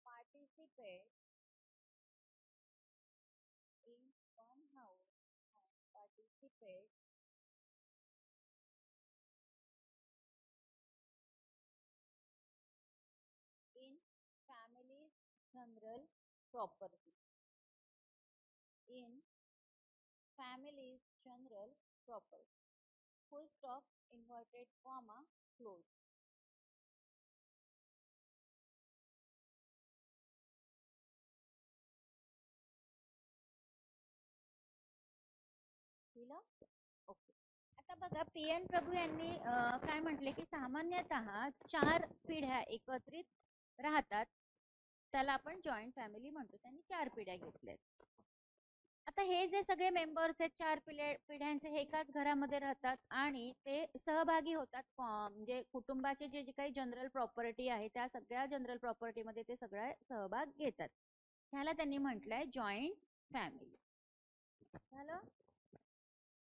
participate in one house and participate in family's general property. In family's general property. Full stop, inverted comma, close. लिहिलं? Okay. आता बघा P.N. प्रभू यांनी काय म्हटले की सामान्यतः 4 पिढ्या एकत्रित राहतात, त्याला आपण जॉईंट फॅमिली म्हणतो. त्यांनी 4 पिढ्या घेतल्यात. आता हे जे सगळे मेंबर्स आहेत 4 पिढ्यांचे, हे एकाच घरामध्ये राहतात आणि ते सहभागी होतात. म्हणजे कुटुंबाचे जे जे काही जनरल प्रॉपर्टी आहे त्या सगळ्या जनरल प्रॉपर्टीमध्ये ते सगळा सहभाग घेतात. ह्याला त्यांनी म्हटलंय जॉईंट फॅमिली. झालं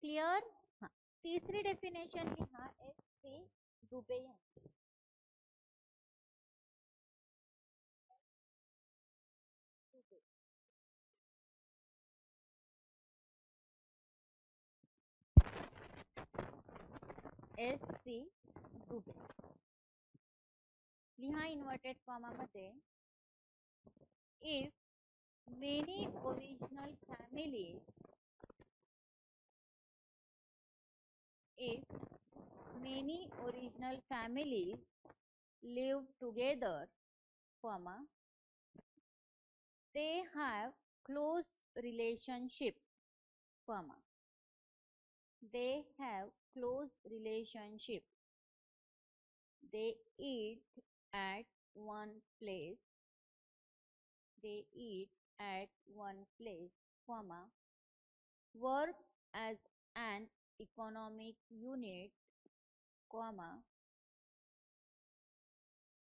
क्लिअर? हा, तिसरी डेफिनेशन लिहा S.C. दुबे यांची. S.C. दुबे लिहा इन्व्हर्टेड कॉमा मध्ये. If many original families live together, comma, they have close relationship, comma, they have close relationship, they eat at one place, comma, work as an economic unit, comma,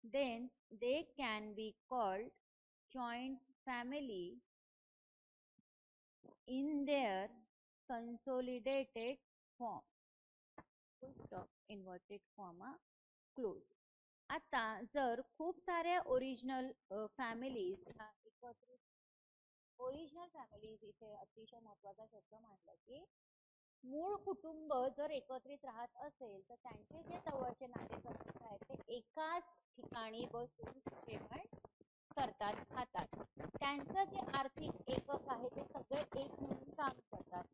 then they can be called joint family in their consolidated form. Full stop, inverted comma, close. आता जर खूप साऱ्या original families एकत्रित, original families इथे अतिशय महत्वाचा शब्द मांडला की मूळ कुटुंब जर एकत्रित राहत असेल तर त्यांचे जे जवळचे नातेसंबंध आहेत ते एकाच ठिकाणी बसून जेवण करतात, खातात. त्यांचं जे आर्थिक एकक आहे ते सगळे एक म्हणून काम करतात.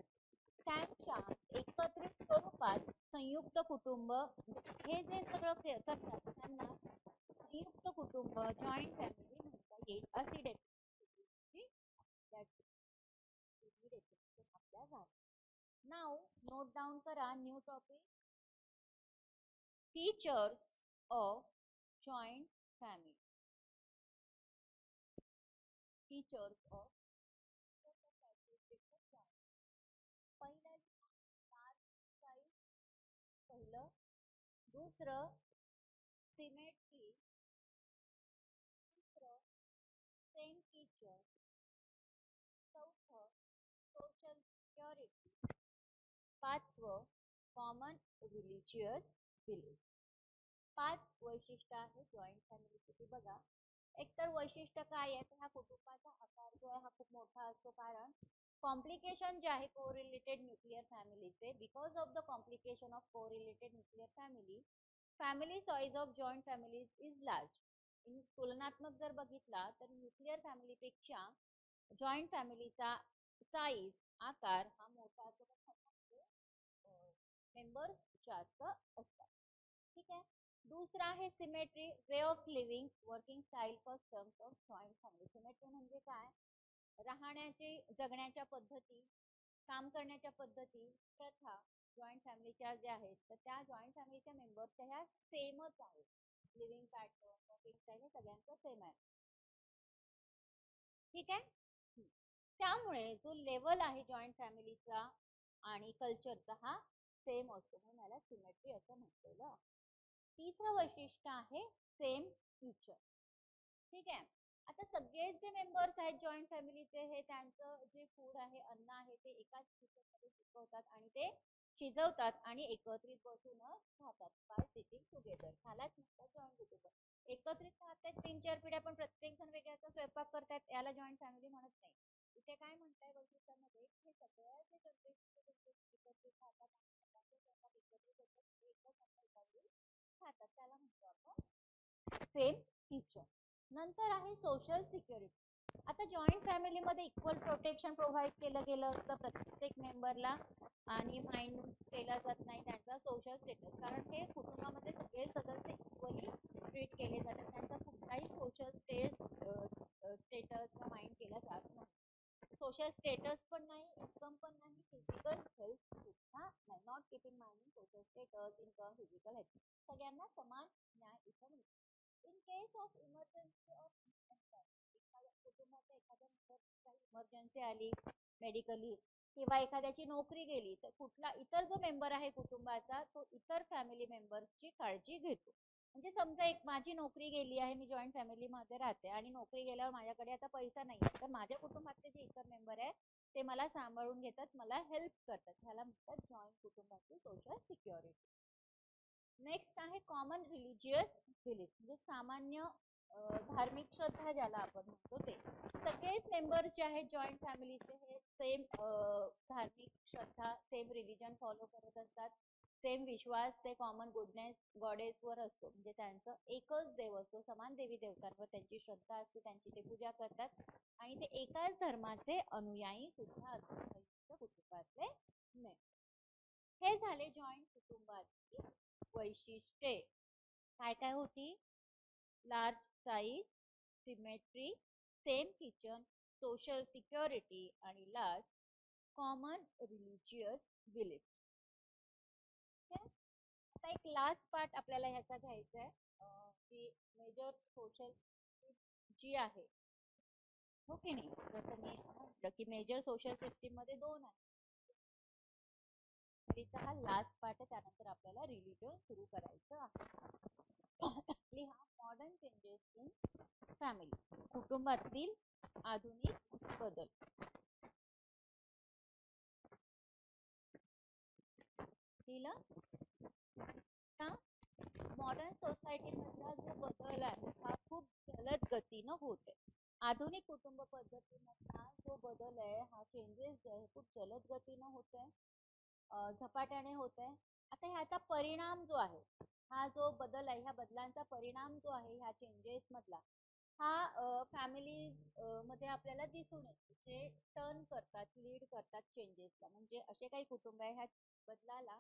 त्यांच्या एकत्रित संयुक्त कुटुंब हे जे सगळं करतात त्यांना संयुक्त कुटुंब जॉईंट फॅमिली म्हणता येईल अशी डेफिनेशन आपल्या झाली. नाव नोट डाऊन करा new topic features of joint family. Features of पहिलं दुसरं सिमेट्री, तिसरं सेम किचन, चौथं सोशल सिक्युरिटी, पाचवं कॉमन रिलिजियस बिलीफ. 5 वैशिष्ट्य आहे जॉईंट फॅमिलीची. बघा, एकतर वैशिष्ट्य काय आहे, ह्या कुटुंबाचा आकार जो आहे हा खूप मोठा असतो. कारण कॉम्प्लिकेशन जे आहे कोरिलेटेड न्यूक्लियर फॅमिलीचे, because of the complication of correlated nuclear family size of joint families is large. तुलनात्मक जर बघितला तर न्यूक्लियर फॅमिलीपेक्षा जॉईंट फॅमिलीचा साईज आकार हा मोठा असतो, मेंबर्स जास्त असतात. ठीक आहे. दुसरा आहे symmetry, way of living, working style, customs of joint family. Symmetry म्हणजे काय, राहण्याची जगण्याच्या पद्धती, काम करण्याच्या पद्धती, प्रथा जॉईंट फॅमिलीच्या ज्या आहेत तर त्या जॉईंट फॅमिलीच्या मेंबर्सच्या ह्या सेमच आहेत. लिव्हिंग पॅटर्न, वर्किंग स्टाईल हे सगळ्यांचं सेम आहे. ठीक आहे. त्यामुळे जो लेवल आहे जॉईंट फॅमिलीचा आणि कल्चरचा हा सेम असतो, म्हणून याला सिमेट्री असं म्हटलेलं. तिसरं वैशिष्ट्य आहे सेम किचन. ठीक आहे. आता सगळे जे मेंबर्स आहेत जॉईंट फॅमिलीचे हे त्यांचं जे फूड आहे, अन्न आहे ते एकाच किचन मध्ये शिकवतात आणि ते शिजवतात आणि एकत्रित बसूनच खातात बाय सिटिंग टुगेदर. ह्यालाच म्हणतात जॉईंट कुटुंब. एकत्रित राहतात 3-4 पिढ्या पण प्रत्येक जण वेगळ्याचा स्वयंपाक करतात, याला जॉईंट फॅमिली म्हणत नाही. इथे काय म्हणताय वैशिष्ट्यामध्ये, हे सगळ्या जे एकत्रित राहतात स्वयंपाक एकत्रित होतात, एकच अन्न एकावेळी खातात, त्याला म्हणतो आपण सेम किचन. नंतर आहे सोशल सिक्युरिटी. आता जॉईंट फॅमिलीमध्ये इक्वल प्रोटेक्शन प्रोव्हाइड केलं गेलं असतं प्रत्येक मेंबरला आणि माइंड केला जात नाही त्यांचा सोशल स्टेटस. कारण हे कुटुंबामध्ये सगळे सदस्य इक्वली ट्रीट केले जातात, त्यांचा कुठलाही सोशल स्टेटस माइंड केला जात नाही. सोशल स्टेटस पण नाही, इन्कम पण नाही, फिजिकल हेल्थ सुद्धा नाही. Not keeping mind social status, income, physical health सगळ्यांना समान न्याय इथं मिळतो. In case of emergency of कुटुंबाच्या एखाद्या काही इमर्जन्सी आली मेडिकली किंवा एखाद्याची नोकरी गेली तर कुठला इतर जो मेंबर आहे कुटुंबाचा तो इतर फॅमिली मेंबर्सची काळजी घेतो. म्हणजे समजा एक माझी नोकरी गेली आहे, मी जॉईंट फॅमिली मध्ये राहते आणि नोकरी गेल्यावर माझ्याकडे आता पैसा नाही आहे, तर माझ्या कुटुंबातले जे इतर मेंबर आहे ते मला सांभाळून घेतात, मला हेल्प करतात, ह्याला म्हणतात जॉईंट कुटुंबाची सोशल सिक्युरिटी. नेक्स्ट आहे कॉमन रिलिजियस बिलीफ, म्हणजे सामान्य धार्मिक श्रद्धा ज्याला आपण म्हणतो ते. सगळेच मेंबर्स जे आहेत जॉईंट फॅमिलीचे हे सेम धार्मिक श्रद्धा, सेम रिलिजन फॉलो करत असतात, सेम विश्वास ते कॉमन गुडनेस गॉडेस वर असतो. म्हणजे त्यांचं एकच देव असतो, समान देवी देवतांवर त्यांची श्रद्धा असते, त्यांची ते पूजा करतात आणि ते एकाच धर्माचे अनुयायी सुद्धा असतात कुटुंबातले मेंबर. हे झाले जॉईंट कुटुंबाची वैशिष्ट्ये. काय काय होती, large size, symmetry, same kitchen, social security आणि लास्ट कॉमन रिलिजियस बिलीफ. आता एक लास्ट पार्ट आपल्याला ह्याचा घ्यायचा आहे की मेजर सोशल जी आहे, हो की नाही. जसं मी म्हटलं की मेजर सोशल सिस्टीम मध्ये 2 आहे. हा लास्ट पार्ट आहे, त्यानंतर आपल्याला रिलिजन सुरू करायचं आहे. हा मॉडर्न चेंजेस इन फॅमिली, कुटुंबातील आधुनिक बदल. मॉडर्न सोसायटी मधला जो बदल आहे हा खूप जलद गतीनं होत आहे. आधुनिक कुटुंब पद्धतीमधला जो बदल आहे हा चेंजेस जे आहे खूप जलद गतीनं होत आहे, झपाट्याने होत आहे. आता ह्याचा परिणाम जो आहे, हा जो बदल आहे ह्या बदलांचा परिणाम जो आहे ह्या चेंजेस मधला हा फॅमिली मध्ये आपल्याला दिसून येतो, जे टर्न करतात, लीड करतात चेंजेसला. म्हणजे असे काही कुटुंब आहे ह्या बदलाला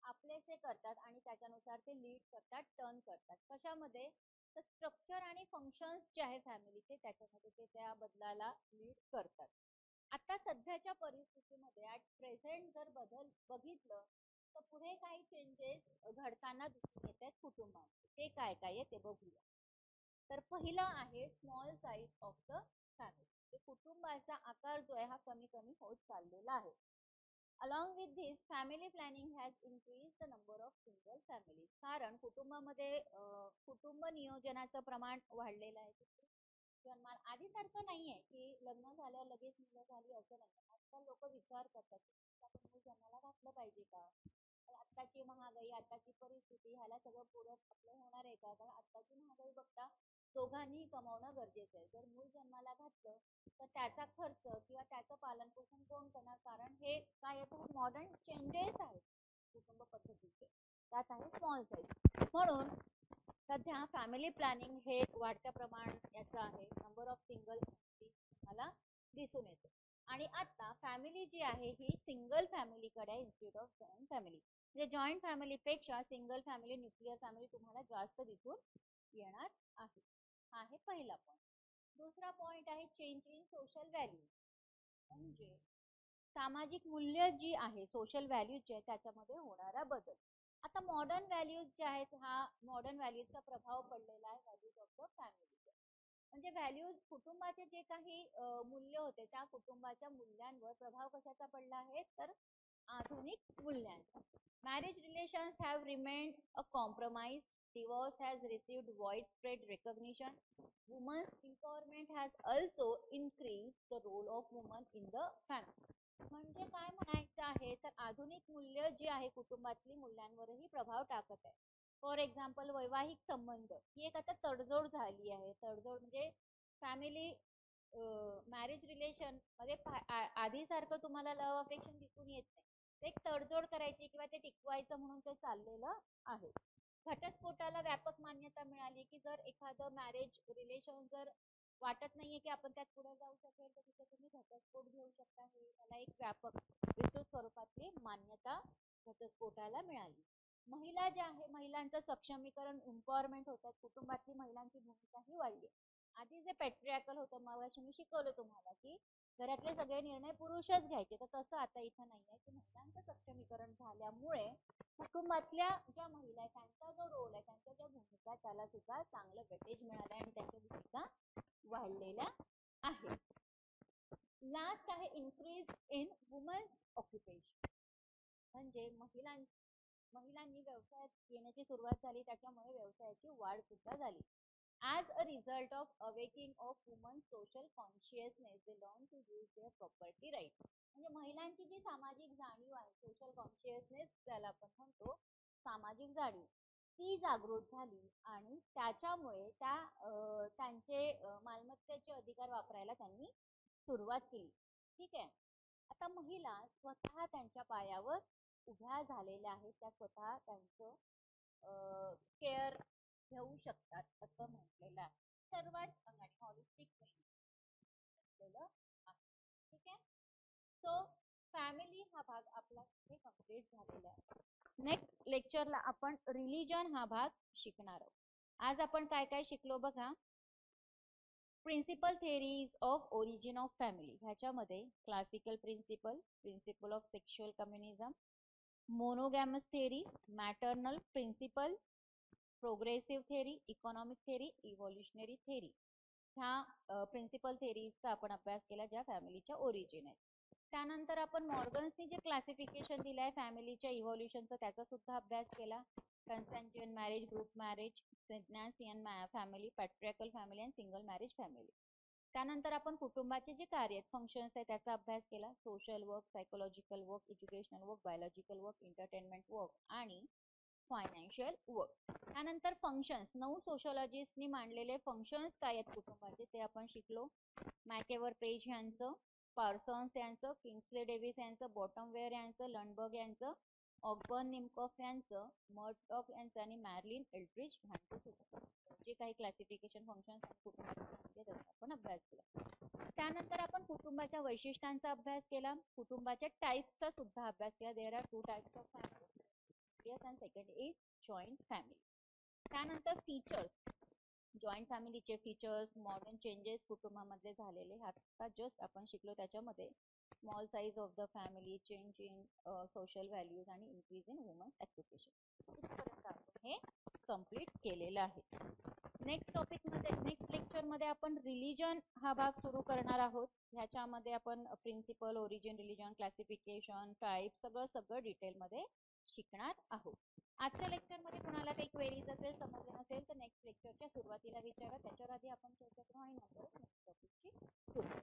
आपलेसे करतात आणि त्याच्यानुसार ते लीड करतात, टर्न करतात. कशामध्ये? तर स्ट्रक्चर आणि फंक्शन्स जे आहे फॅमिलीचे त्याच्यामध्ये ते त्या बदलाला लीड करतात. आता सध्याच्या परिस्थितीमध्ये ऍट प्रेझेंट जर बदल बघितलं तर पुढे काही चेंजेस घडताना दिसून येत आहेत कुटुंबात. ते काय काय आहे ते बघूया. तर पहिलं आहे small size of the family. कुटुंबाचा आकार जो आहे हा कमी कमी होत चाललेला आहे. Along with this family planning has increase the number of single family. कारण कुटुंबामध्ये कुटुंब नियोजनाचं प्रमाण वाढलेलं आहे. जन्माला आधीसारखं नाहीये की लग्न झाल्यावर लगेच मुलं झाली असं नाही. आजकाल लोक विचार करतात की आपण मूल जन्माला घातलं पाहिजे का, आत्ताची महागाई, आत्ताची परिस्थिती ह्याला सगळं पूरक आपलं होणार आहे का. कारण आत्ताची महागाई बघता दोघांनी कमावणं गरजेचं आहे. जर मूल जन्माला घातलं तर त्याचा खर्च किंवा त्याचं पालन पोषण कोण करणार. कारण हे काय येतं, मॉडर्न चेंजेस आहेत कुटुंब पद्धतीचे, त्यात आहे स्मॉल साईज. म्हणून सध्या फॅमिली प्लॅनिंग हे वाढत्या प्रमाण याचं आहे. नंबर ऑफ सिंगल फॅमिली मला दिसून येते. आणि आता फॅमिली जी आहे ही सिंगल फॅमिलीकडे आहे इन्स्टेड ऑफ जॉईंट फॅमिली. म्हणजे जॉईंट फॅमिलीपेक्षा सिंगल फॅमिली, न्यूक्लियर फॅमिली तुम्हाला जास्त दिसून येणार आहे. हा आहे पहिला पॉईंट. दुसरा पॉईंट आहे चेंज इन सोशल व्हॅल्यू. म्हणजे सामाजिक मूल्य जी आहे, सोशल व्हॅल्यू जी आहे त्याच्यामध्ये होणारा बदल. आता मॉडर्न व्हॅल्यूज जे आहेत, हा मॉडर्न व्हॅल्यूजचा प्रभाव पडलेला आहे व्हॅल्यूज ऑफ द फॅमिली. म्हणजे व्हॅल्यूज कुटुंबाचे जे काही मूल्य होते त्या कुटुंबाच्या मूल्यांवर प्रभाव कशाचा पडला आहे, तर आधुनिक मूल्यांचा. Marriage relations have remained a compromise. Divorce has received widespread recognition. Women's empowerment has also increased the role of women in the family. म्हणजे काय म्हणायचं आहे, तर आधुनिक मूल्य जी आहे कुटुंबातली मूल्यांवरही प्रभाव टाकत आहे. फॉर एक्झाम्पल वैवाहिक संबंध ही एक आता तडजोड झाली आहे. तडजोड म्हणजे फॅमिली मॅरेज रिलेशन मध्ये आधीसारखं तुम्हाला लव्ह अफेक्शन दिसून येत नाही. ते एक तडजोड करायची किंवा ते टिकवायचं म्हणून ते चाललेलं आहे. घटस्फोटाला व्यापक मान्यता मिळाली की जर एखादं मॅरेज रिलेशन जर वाटत नाहीये की आपण त्यात पुढे जाऊ शकेल तर तिथे तुम्ही घटस्फोट घेऊ शकता. हे त्याला एक व्यापक विस्तृत स्वरूपातली मान्यता घटस्फोटाला मिळाली. महिला ज्या आहे, महिलांचं सक्षमीकरण, एम्पॉवरमेंट होतात. कुटुंबातली महिलांची भूमिकाही वाढली. आधी जे पॅट्रियार्कल होतं, मगाशी मी शिकवलं तुम्हाला की घरातले सगळे निर्णय पुरुषच घ्यायचे, तर तसं आता इथं नाही आहे. की महिलांचं सक्षमीकरण झाल्यामुळे कुटुंबातल्या ज्या महिला आहेत त्यांचा जो रोल आहे, त्यांच्या ज्या भूमिका त्याला सुद्धा चांगलं वेटेज मिळालं आहे आणि त्यांच्या भूमिका वाढलेल्या आहेत. लास्ट आहे इन्क्रीज इन वुमन्स ऑक्युपेशन. म्हणजे महिलांनी व्यवसायात येण्याची सुरुवात झाली, त्याच्यामुळे व्यवसायाची वाढ सुद्धा झाली. As a result of awakening of woman social consciousness they learn to use their property right. म्हणजे महिलांची जी सामाजिक जाणीव आहे, सोशल कॉन्शियसनेस त्याला आपण म्हणतो, सामाजिक जाणीव, ती जागृत झाली आणि त्याच्यामुळे त्यांचे मालमत्तेचे अधिकार वापरायला त्यांनी सुरुवात केली. ठीक आहे. आता महिला स्वतः त्यांच्या पायावर उभ्या झालेल्या आहेत. त्या स्वतः त्यांचं केअर घेऊ शकतात असं म्हटलेलं आहे. सर्वात हॉलिस्टिक म्हटलेलं आहे. ठीक आहे. सो फॅमिली हा भाग आपला इथे कम्प्लीट झालेला आहे. नेक्स्ट लेक्चरला आपण रिलीजन हा भाग शिकणार आहोत. आज आपण काय काय शिकलो बघा. Principal theories of origin of family, ह्याच्यामध्ये classical principal, principal of sexual communism, monogamous theory, maternal principal, progressive theory, economic theory, evolutionary theory, ह्या प्रिन्सिपल थेरीजचा आपण अभ्यास केला ज्या फॅमिलीच्या ओरिजिन आहेत. त्यानंतर आपण मॉर्गन्सनी जे क्लासिफिकेशन दिलं आहे फॅमिलीच्या इव्होल्युशनचं त्याचा सुद्धा अभ्यास केला. Consensual marriage, group marriage, pregnancy family, patriarchal family आणि सिंगल मॅरेज फॅमिली. त्यानंतर आपण कुटुंबाचे जे कार्य आहेत, फंक्शन्स आहेत त्याचा अभ्यास केला. Social work, psychological work, educational work, biological work, entertainment work आणि फायनान्शियल वर्क. त्यानंतर फंक्शन्स, 9 सोशॉलॉजिस्टनी मांडलेले फंक्शन्स काय आहेत कुटुंबाचे ते आपण शिकलो. मॅकेवर पेज यांचं, पार्सन्स यांचं, किंग्सले डेव्हिस यांचं, बॉटमवेअर यांचं, लंडबर्ग यांचं, ऑकबर्न निमकॉफ यांचं, मर्टॉक यांचं आणि मॅर्लिन एल्ड्रिच यांचं सुद्धा जे काही क्लासिफिकेशन फंक्शन्स आणि कुटुंबाचे त्याचा आपण अभ्यास केला. त्यानंतर आपण कुटुंबाच्या वैशिष्ट्यांचा अभ्यास केला. कुटुंबाच्या टाईप्सचा सुद्धा अभ्यास केला. There are 2 types of family. Nucleus and second is joint family. त्यानंतर फीचर्स, जॉईंट फॅमिलीचे फीचर्स, मॉडर्न चेंजेस कुटुंबामध्ये झालेले आता जस्ट आपण शिकलो. त्याच्यामध्ये small size of the family, change in social values आणि इन्क्रीज इन वुमन्स ॲक्टिव्हिटी. इथपर्यंत आपण हे कम्प्लीट केलेलं आहे. नेक्स्ट टॉपिकमध्ये, नेक्स्ट लेक्चरमध्ये आपण रिलीजन हा भाग सुरू करणार आहोत. ह्याच्यामध्ये आपण principle, origin, religion, classification, type सगळं डिटेलमध्ये शिकणार आहोत. आजच्या लेक्चरमध्ये कुणाला काही क्वेरीज असेल, समजलं नसेल तर नेक्स्ट लेक्चरच्या सुरुवातीला विचारा. त्याच्यावर आधी आपण चर्चा करू आणि नंतरच नेक्स्ट टॉपिकची सुरू.